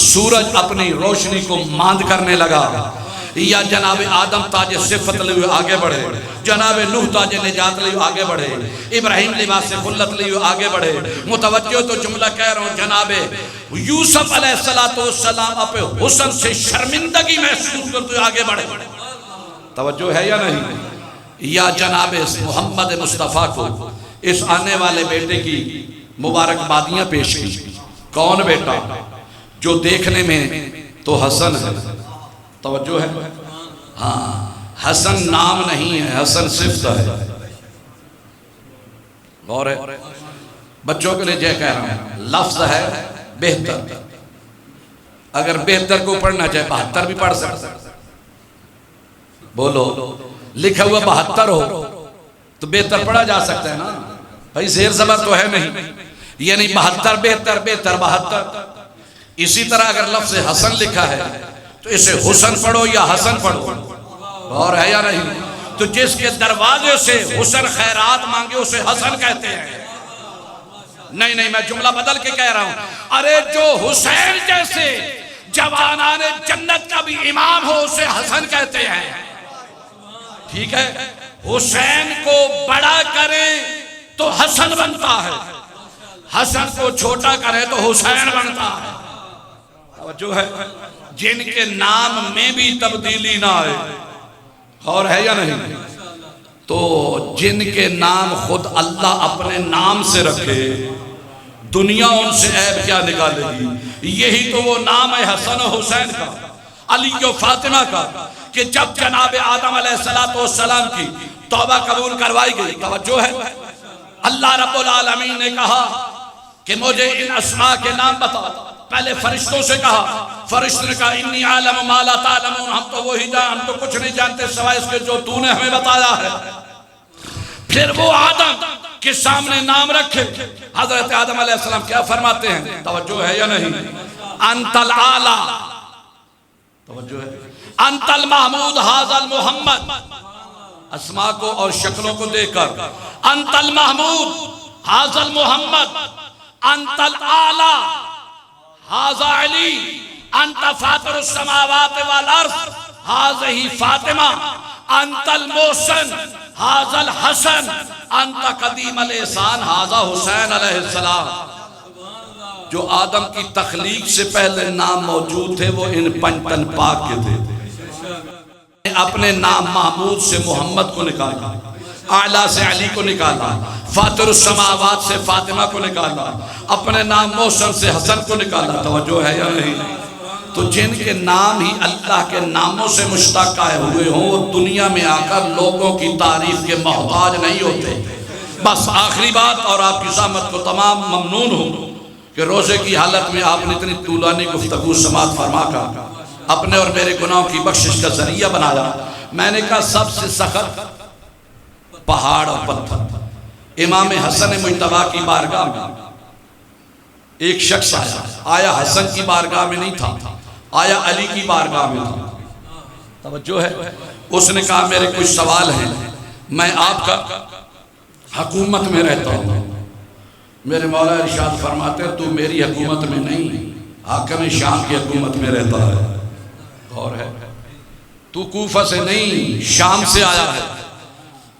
سورج اپنی روشنی کو ماند کرنے لگا، یا جناب آدم تاج صفت لے ہوئے آگے بڑھے، جناب نوح تاج نجات لے ہوئے آگے بڑھے، ابراہیم لباس خلت لے ہوئے آگے بڑھے، متوجہ تو جملہ کہہ رہا ہوں، جناب یوسف علیہ السلام اپنے حسن سے شرمندگی محسوس کرتے ہوئے آگے بڑھے، توجہ ہے یا نہیں؟ یا جناب محمد مصطفیٰ کو اس آنے والے بیٹے کی مبارک بادیاں پیش کی، کون بیٹا؟ جو دیکھنے میں تو حسن ہے، توجہ ہے، ہاں حسن نام نہیں ہے، حسن صفت ہے، غور ہے۔ بچوں کے لیے جے کہہ رہا ہوں، لفظ ہے بہتر، اگر بہتر کو پڑھنا چاہے 72 بھی پڑھ سکتا، بولو لکھا ہوا 72 ہو تو بہتر پڑھا جا سکتا ہے نا بھائی، زیر زبر تو ہے نہیں، یعنی 72 بہتر، بہتر 72۔ اسی طرح اگر لفظ حسن لکھا ہے تو اسے حسن پڑھو یا حسن پڑھو، اور ہے یا نہیں؟ تو جس کے دروازے سے حسن خیرات مانگے اسے حسن کہتے ہیں۔ نہیں نہیں، میں جملہ بدل کے کہہ رہا ہوں، ارے جو حسین جیسے جوانان جنت کا بھی امام ہو اسے حسن کہتے ہیں، ٹھیک ہے؟ حسین کو بڑا کرے تو حسن بنتا ہے، حسن کو چھوٹا کرے تو حسین بنتا ہے، توجہ ہے؟ جن کے نام میں بھی تبدیلی نہ آئے، اور ہے یا نہیں؟ تو جن کے نام خود اللہ اپنے نام سے رکھے، دنیا ان سے عیب کیا نکالے گی؟ یہی تو وہ نام ہے حسن و حسین کا، علی و فاطمہ کا، کہ جب جناب آدم علیہ السلام کی توبہ قبول کروائی گئی، توجہ ہے، اللہ رب العالمین نے کہا کہ مجھے ان اسماء کے نام بتا، پہلے فرشتوں سے کہا، فرشتوں نے کہا انی عالم ما لا تعلمون، ہم تو وہی ہم تو کچھ نہیں جانتے سوائے اس کے جو تو نے ہمیں بتایا ہے۔ پھر وہ آدم کے سامنے نام رکھے، حضرت آدم علیہ السلام کیا فرماتے ہیں؟ توجہ ہے یا نہیں؟ انت العالی، توجہ ہے، انت المحمود ھذا المحمد، اسماء کو اور شکلوں کو دیکھ کر، انت المحمود ھذا المحمد، انت العالی ھذا علی، انت فاطر السماوات والارض ھذہ فاطمہ، انت المحسن ھذا الحسن، انت قدیم الاحسان ھذا حسین علیہ السلام۔ جو آدم کی تخلیق سے پہلے نام موجود تھے وہ ان پنجتن پاک کے تھے، اپنے نام محمود سے محمد کو نکالا، اعلیٰ سے علی کو نکالا، فاطر السماوات سے فاطمہ کو نکالا، اپنے نام محسن سے حسن کو نکالا، توجہ ہے یا نہیں؟ تو جن کے نام ہی اللہ کے ناموں سے مشتق ہوئے ہوں وہ دنیا میں آ کر لوگوں کی تعریف کے محتاج نہیں ہوتے۔ بس آخری بات، اور آپ کی زحمت کو تمام ممنون ہوں کہ روزے کی حالت میں آپ نے اتنی طولانی گفتگو سماعت فرما کر اپنے اور میرے گناہوں کی بخشش کا ذریعہ بنایا۔ میں نے کہا سب سے سخت پہاڑ اور پتھر، امام حسن مجتبیٰ کی بارگاہ میں ایک شخص آیا حسن کی بارگاہ میں نہیں تھا، آیا علی کی بارگاہ میں تھا، توجہ ہے؟ اس نے کہا میرے کچھ سوال ہیں، میں آپ کا حکومت میں رہتا ہوں۔ میرے مولا ارشاد فرماتے ہیں تو میری حکومت میں نہیں، حاکم شام کی حکومت میں رہتا ہے، اور ہے تو کوفہ سے نہیں شام سے آیا ہے۔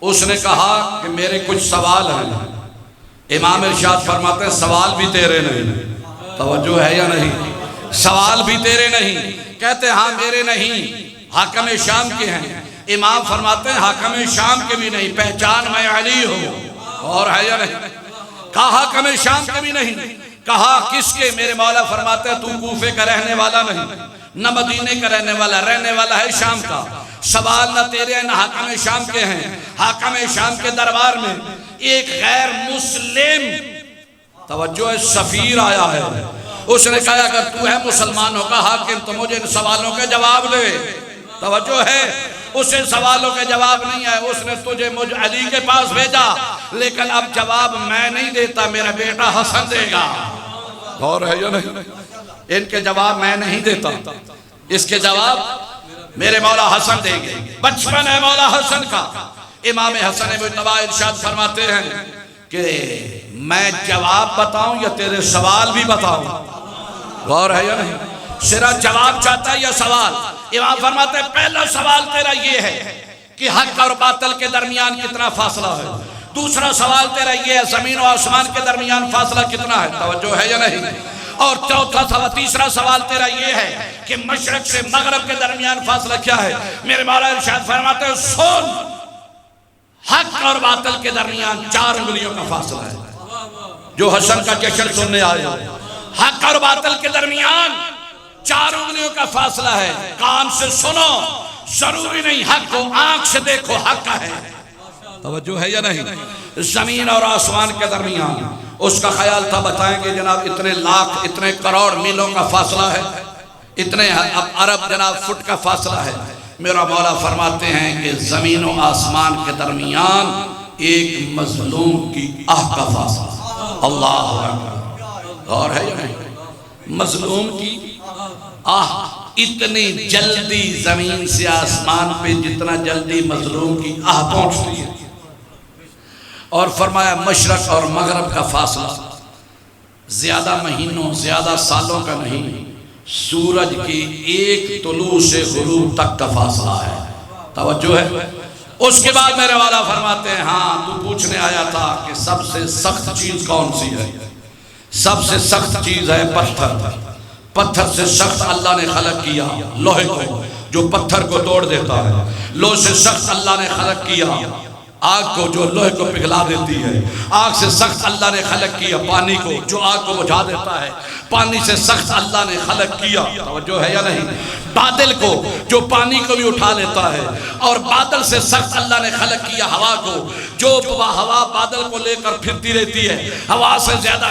اس نے کہا کہ میرے کچھ سوال ہیں، امام ارشاد فرماتے ہیں سوال بھی تیرے نہیں، توجہ ہے یا نہیں؟ سوال بھی تیرے نہیں، کہتے ہاں میرے نہیں، حاکم شام کے ہیں۔ امام فرماتے ہیں حاکم شام کے بھی نہیں، پہچان میں علی ہوں، اور ہے یا نہیں؟ کہا حاکم شام کے بھی نہیں، کہا کس کے؟ میرے مولا فرماتے ہیں تو کوفے کا رہنے والا نہیں، نہ مدینے کا رہنے والا ہے شام کا۔ سوال نہ تیرے ہیں نہ حاکم شام کے ہیں، حاکم شام کے دربار میں ایک غیر مسلم، توجہ ہے، سفیر آیا ہے۔ اس نے کہا اگر تو ہے مسلمانوں کا حاکم تو مجھے ان سوالوں کے جواب دے، توجہ ہے، اسے سوالوں کے جواب نہیں ہے، اس نے تجھے مجھ علی کے پاس بھیجا، لیکن اب جواب میں نہیں دیتا، میرا بیٹا حسن دے گا، غور ہے یا نہیں؟ ان کے جواب میں نہیں دیتا، اس کے جواب میرے مولا حسن دیں گے۔ بچپن ہے مولا حسن کا، امام حسن مجتبیٰ ارشاد فرماتے ہیں کہ میں جواب بتاؤں یا تیرے سوال بھی بتاؤں، غور ہے یا نہیں؟ سرا جواب چاہتا ہے یا سوال؟ امام فرماتے ہیں پہلا سوال تیرا یہ ہے کہ حق اور باطل کے درمیان کتنا فاصلہ ہے، دوسرا سوال تیرا یہ ہے زمین و آسمان کے درمیان فاصلہ کتنا ہے، توجہ ہے یا نہیں؟ اور چوتھا سوال، تیسرا سوال تیرا یہ ہے کہ مشرق سے مغرب کے درمیان فاصلہ کیا ہے؟ میرے مولا ارشاد فرماتے ہیں سن، حق اور باطل کے درمیان 4 انگلیوں کا فاصلہ ہے۔ جو حسن کا جشن سننے آئے، حق اور باطل کے درمیان 4 انگلیوں کا فاصلہ ہے، کان سے سنو، ضروری نہیں حق کو آنکھ سے دیکھو، حق کا ہے، توجہ ہے یا نہیں؟ زمین اور آسمان کے درمیان اس کا خیال تھا، بتائیں گے جناب اتنے لاکھ اتنے کروڑ میلوں کا فاصلہ ہے، اتنے ارب جناب فٹ کا فاصلہ ہے۔ میرا مولا فرماتے ہیں کہ زمین و آسمان کے درمیان ایک مظلوم کی آہ کا فاصلہ، اللہ اکبر، اور ہے یا نہیں؟ مظلوم کی آہ اتنی جلدی زمین سے آسمان پہ جتنا جلدی مظلوم کی آہ پہنچتی ہے۔ اور فرمایا مشرق اور مغرب کا فاصلہ زیادہ مہینوں زیادہ سالوں کا نہیں، سورج کی ایک طلوع سے غروب تک کا فاصلہ ہے، توجہ ہے؟ اس کے بعد میرے والا فرماتے ہیں ہاں تو پوچھنے آیا تھا کہ سب سے سخت چیز کون سی ہے؟ سب سے سخت چیز ہے پتھر۔ پتھر سے سخت اللہ نے خلق کیا لوہے کو، جو پتھر کو توڑ دیتا ہے۔ لوہے سے سخت اللہ نے خلق کیا آگ کو، جو لوہے کو پگھلا دیتی ہے۔ آگ سے سخت اللہ نے خلق کیا پانی کو، جو آگ کو بجھا دیتا ہے۔ پانی سے سخت اللہ نے خلق کیا، توجہ ہے یا نہیں؟ بادل کو، جو پانی کو بھی اٹھا لیتا ہے۔ اور بادل سے سخت اللہ نے خلق کیا ہوا کو، جو ہوا بادل کو لے کر پھرتی رہتی ہے۔ ہوا سے زیادہ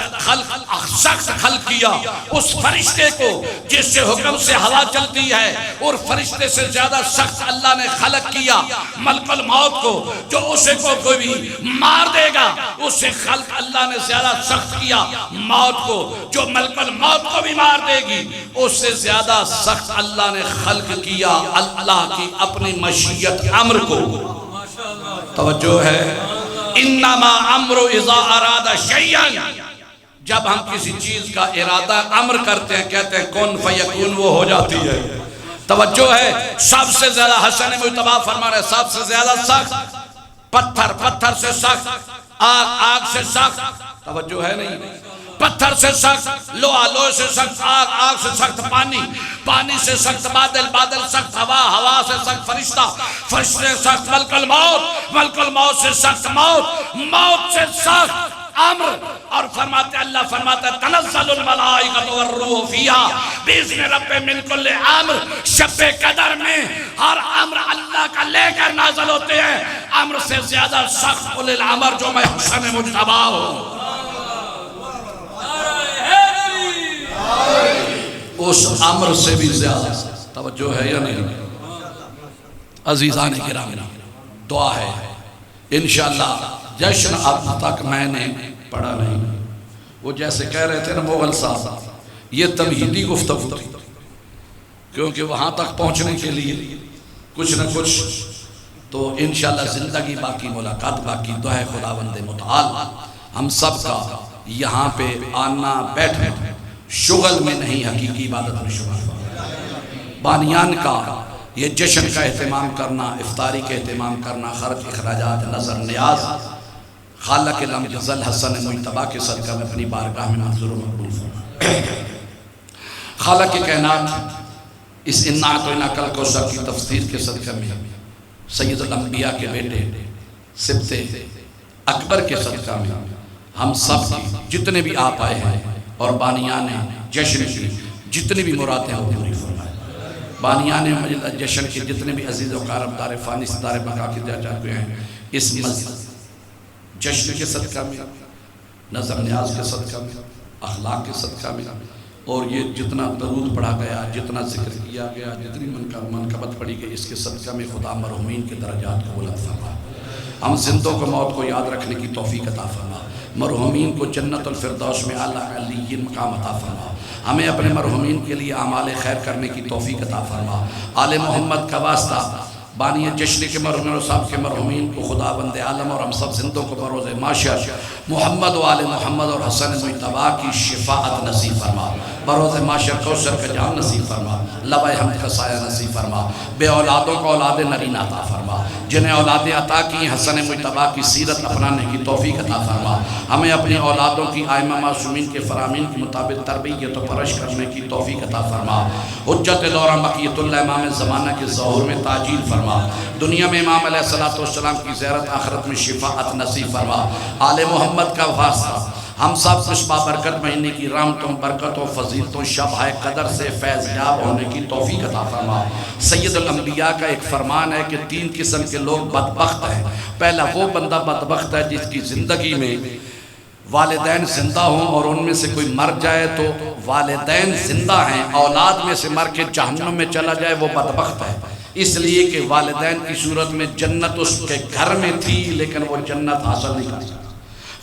سخت خلق کیا اس فرشتے کو جس سے حکم سے ہوا چلتی ہے، اور فرشتے سے زیادہ سخت اللہ نے خلق کیا ملک الموت کو، جو اسے کو کوئی بھی مار دے گا، اسے خلق اللہ نے زیادہ سخت کیا موت کو، جو ملک الموت کو بھی مار دے گی، اس سے زیادہ سخت اللہ نے خلق کیا اللہ کی اپنی مشیت امر کو، توجہ ہے؟ انما امر اذا اراد شیئا، جب ہم کسی چیز کا ارادہ امر کرتے ہیں کہتے ہیں کن فیکون، وہ ہو جاتی ہے، توجہ ہے؟ سب سے زیادہ حسن مجتبی فرما رہے سب سے زیادہ سخت پتھر، پتھر سے سخت آگ، آگ سے سخت، توجہ ہے نہیں؟ پتھر سے سخت لوہا، لوہے سے سخت آگ، آگ سے سخت پانی، پانی سے سخت بادل، بادل سخت ہوا، ہوا سے سخت فرشتہ، فرشتے سے سخت ملک الموت، ملک الموت سے سخت موت، موت سے سخت امر۔ اور فرماتے اللہ فرماتا ہے تنزل الملائکۃ والروح فیہا باذن رب من کل امر، شب قدر میں ہر امر اللہ کا لے کر نازل ہوتے ہیں۔ امر سے زیادہ سخت اولی الامر جو میں حسن مجتبی ہوں، اس امر سے بھی زیادہ، توجہ ہے یا نہیں؟ عزیزان کرام، دعا ہے انشاءاللہ جشن اب تک میں نے پڑھا نہیں۔ وہ جیسے کہہ رہے تھے نا مغل صاحب، یہ تمہیدی گفتگو تھی، کیونکہ وہاں تک پہنچنے کے لیے کچھ نہ کچھ تو انشاءاللہ زندگی باقی، ملاقات باقی۔ دعائے خداوند متعال ہم سب کا یہاں پہ آنا بیٹھنا شغل میں نہیں، حقیقی عبادت میں شغل۔ بانیان کا یہ جشن کا اہتمام کرنا، افطاری کا اہتمام کرنا، خرچ اخراجات نظر نیاز خالق لم یزل حسن مجتبی کے صدقہ میں اپنی بارگاہ میں منظور و مقبول فرما۔ خالق کائنات اس انعت و انعقل کوثر کی تفسیر کے صدقہ میں سید الانبیاء کے بیٹے سبت اکبر کے صدقہ میں ہم سب کی جتنے بھی آپ آئے ہیں اور بانیان جشن کی جتنی بھی مرادیں ہیں وہ پوری فرمائے۔ بانیان جشن کے جتنے بھی عزیز و کارم دار فانی ستارے بقا کے جا چاہتے ہیں، اس جشن کے صدقہ میں، نظر نیاز کے صدقہ میں، اخلاق کے صدقہ میں، اور یہ جتنا درود پڑھا گیا، جتنا ذکر کیا گیا، جتنی منقبت پڑھی گئی، اس کے صدقہ میں خدا مرحومین کے درجات کو بلند فرما۔ ہم زندوں کو موت کو یاد رکھنے کی توفیق عطا فرما، مرحومین کو جنت الفردوس میں اعلیٰ علیین مقام عطا فرما، ہمیں اپنے مرحومین کے لیے اعمال خیر کرنے کی توفیق عطا فرما۔ آل محمد کا واسطہ بانی جشن کے مرحومین اور صاحب کے مرحومین کو خدا بند عالم اور ہم سب زندوں کو بروز معاشر محمد و آل محمد اور حسن مجتبی کی شفاعت نصیب فرما، بروز معاشر کوثر کا جام نصیب فرما، لبائے حمد کا سایہ نصیب فرما، بے اولادوں کو اولاد نرین عطا فرما، جنہیں اولادیں عطا کی حسن مجتبی کی سیرت اپنانے کی توفیق عطا فرما، ہمیں اپنی اولادوں کی آئمہ معصومین کے فرامین کے مطابق تربیت و پرورش کرنے کی توفیق عطا فرما، حجت دورہ بقیت اللہ امام زمانہ کے ظہور میں تاجیل فرما، دنیا میں امام علیہ السلام کی زیارت، آخرت میں شفاعت نصیب فرما، آل محمد کا واسطہ ہم سب اس بابرکت مہینے کی رحمتوں، برکتوں، فضیلتوں، شب قدر سے فیض یاب ہونے کی توفیق عطا فرما۔ سید الانبیاء کا ایک فرمان ہے کہ 3 قسم کے لوگ بدبخت ہیں۔ پہلا وہ بندہ بدبخت ہے جس کی زندگی میں والدین زندہ ہوں اور ان میں سے کوئی مر جائے تو والدین زندہ ہیں، اولاد میں سے مر کے جہنم میں چلا جائے، وہ بدبخت ہے، اس لیے کہ والدین کی صورت میں جنت اس کے گھر میں تھی لیکن وہ جنت حاصل نہیں کر سکتا۔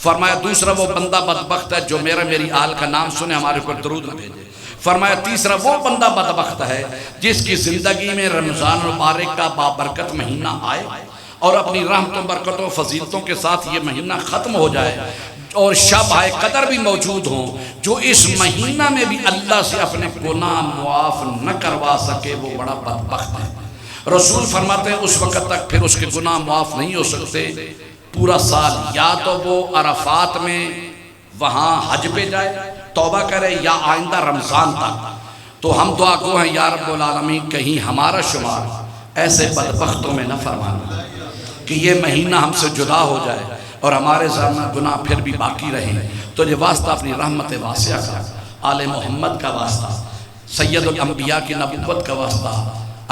فرمایا دوسرا وہ بندہ بدبخت ہے جو میری آل کا نام سنے ہمارے اوپر درود نہ بھیجے۔ فرمایا تیسرا وہ بندہ بدبخت ہے جس کی زندگی میں رمضان المبارک کا بابرکت مہینہ آئے اور اپنی رحمتوں، برکتوں، فضیلتوں کے ساتھ یہ مہینہ ختم ہو جائے اور شب قدر بھی موجود ہوں، جو اس مہینہ میں بھی اللہ سے اپنے گناہ معاف نہ کروا سکے، وہ بڑا بدبخت ہے۔ رسول فرماتے ہیں اس وقت تک پھر اس کے گناہ معاف نہیں ہو سکتے پورا سال، یا تو وہ عرفات میں وہاں حج پہ جائے توبہ کرے، یا آئندہ رمضان تک۔ تو ہم دعا گو ہیں یا رب العالمین کہیں ہمارا شمار ایسے بدبختوں میں نہ فرمانا کہ یہ مہینہ ہم سے جدا ہو جائے اور ہمارے سامنے گناہ پھر بھی باقی رہیں۔ تو یہ واسطہ اپنی رحمت واسعہ کا، آل محمد کا واسطہ، سید الانبیاء کی نبوت کا واسطہ،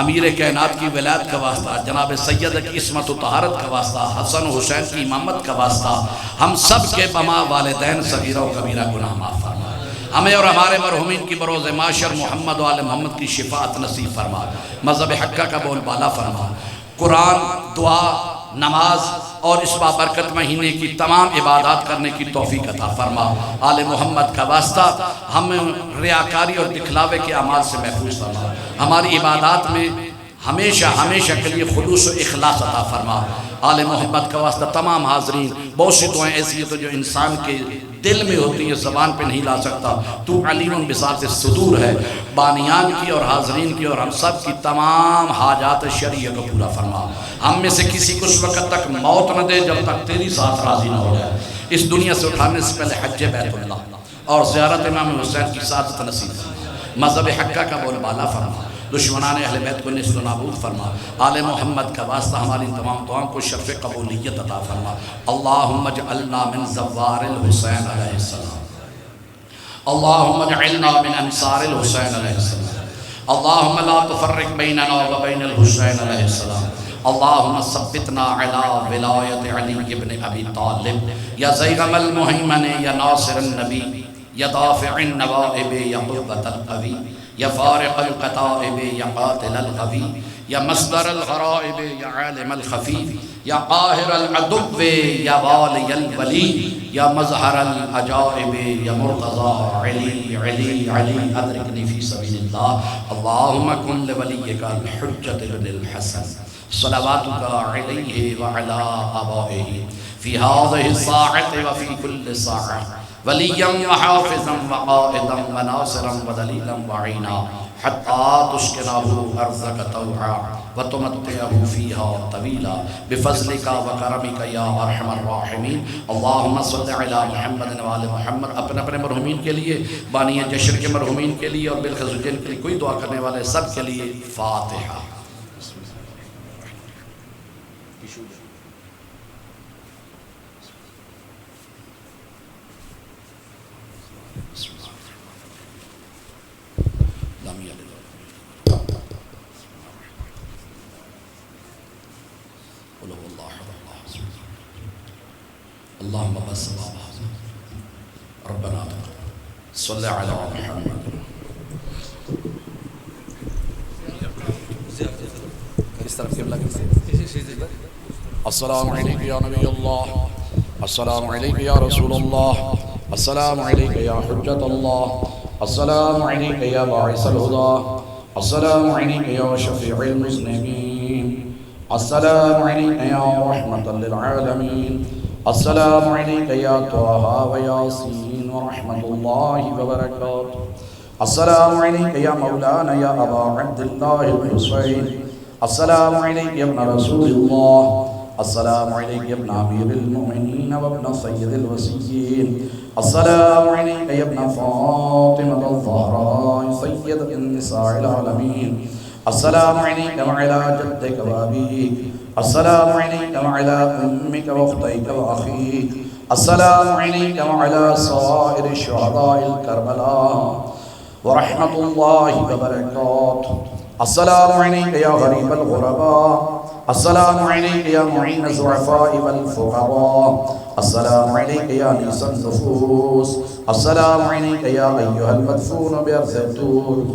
امیر کائنات کی ولایت کا واسطہ، جناب سید کی عصمت و طہارت کا واسطہ، حسن و حسین کی امامت کا واسطہ، ہم سب کے بما والدین صغیرہ و کبیرہ گناہ معاف فرما، ہمیں اور ہمارے مرحومین کی بروز معاشر محمد و آل محمد کی شفاعت نصیب فرما، مذہب حقہ کا بول بالا فرما، قرآن، دعا، نماز اور اس بابرکت مہینے کی تمام عبادات کرنے کی توفیق عطا فرما۔ آل محمد کا واسطہ ہم ریاکاری اور دکھلاوے کے اعمال سے محفوظ فرما، ہماری عبادات میں ہمیشہ کے لیے خلوص و اخلاص عطا فرما۔ آل محمد کا واسطہ تمام حاضرین، بہت سی دعائیں ایسی ہیں تو جو انسان کے دل میں ہوتی ہے زبان پہ نہیں لا سکتا، تو علیم بذات الصدور ہے، بانیان کی اور حاضرین کی اور ہم سب کی تمام حاجات شرعیہ کو پورا فرما۔ ہم میں سے کسی کو اس وقت تک موت نہ دے جب تک تیری ساتھ راضی نہ ہو جائے۔ اس دنیا سے اٹھانے سے پہلے حج بیت اللہ اور زیارت امام حسین کی سعادت نصیب فرما، مذہب حقہ کا بول بالا فرما، دشمنان اہل بیت کو نیست و نابود فرما۔ آل محمد کا واسطہ ہماری تمام دعاؤں کو شرف قبولیت عطا فرما۔ اللہم اجعلنا من زوار الحسین علیہ السلام، اللہم اجعلنا من انصار الحسین علیہ السلام، اللہم لا تفرق بیننا و بین الحسین علیہ السلام، اللہم ثبتنا علی ولایت علی ابن ابی طالب، یا زیغم المہیمن، یا ناصر النبی، یا دافع النوائب، یا قربت القوی، یا فارق القطائب، یا قاتل الغوی، یا مصدر الغرائب، یا عالم الخفی، یا قاہر العدو، یا والی الولی، یا مظہر العجائب، یا مرتضی علی علی علی ادرکنی فی سبیل اللہ۔ اللہم کن لولیک الحجت بن الحسن صلواتک علیہ وعلا آبائہ فی هذه الساعة وفی کل ساعة ولیا وحافظا وقائدا وناصرا ودلیلا وعینا حتی تسکنہ ارضک طوعا وتمتعہ فیہا طویلا بفضلک وکرمک یا ارحم الراحمین۔ اللہم صلی علی محمد وآل محمد۔ اپنے مرحومین کے لیے، بانی جشن کے مرحومین کے لیے اور بالخصوص جن کے لیے کوئی دعا کرنے والے سب کے لیے فاتحہ۔ اللہم بس ربنا صلی علی محمد۔ اس طرف قبلہ السلام علیکم یا نبی اللہ، السلام علیکم یا رسول اللہ، السلام علیکم یا حجت اللہ، السلام علیکم یا باعث الہدى، السلام علیکم یا شفیع المذنبین، السلام علیکم یا رحمت للعالمین، السلام علیکم یا طٰہٰ و یاسین ورحمت اللہ وبرکاتہ، السلام علیکم یا مولانا یا ابا عبداللہ الحسین، السلام علیکم ابن رسول اللہ، السلام علیکم ابن امیر المؤمنین وابن سید الوسیین، السلام علیکم ابن فاطمة الزہراء سید النساء العالمین، السلام علیکم علی جدک و ابیک، السلام علیکم علی امک و اختیک و اخیک، السلام عليك وعلى سائر الشهداء الكربلاء ورحمة الله وبركاته. السلام عليك يا غريب الغرباء. السلام عليك يا معين الضعفاء والفقراء. السلام عليك يا نيس النفوس. السلام عليك يا أيها المدفون بأرض الطور.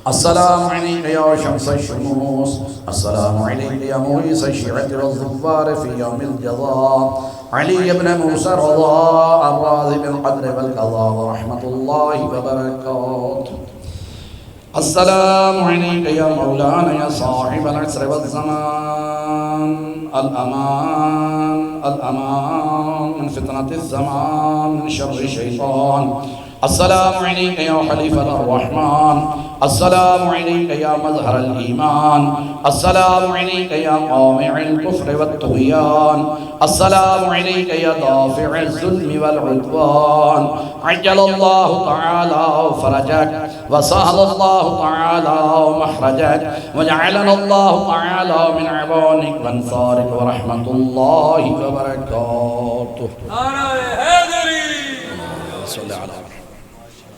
السلام عليك يا شمس الشموس. السلام عليك يا مغيث الشيعة والظفار في يوم الجزاء. علي بن موسى الرضا الراضي بالقدر والقضاء ورحمة الله وبركاته. السلام عليك يا مولانا يا صاحب العصر والزمان. الأمان الأمان من فتنة الزمان من شر الشيطان. السلام عليك يا خليفة الرحمن. السلام عليك يا مظهر الإيمان. السلام عليك يا قامع الكفر والطغيان. السلام عليك يا دافع الظلم والعدوان. عجل الله تعالى فرجك وسهل الله تعالى مخرجك وجعلنا الله تعالى من عبادك وانصارك ورحمة الله وبركاته. صل على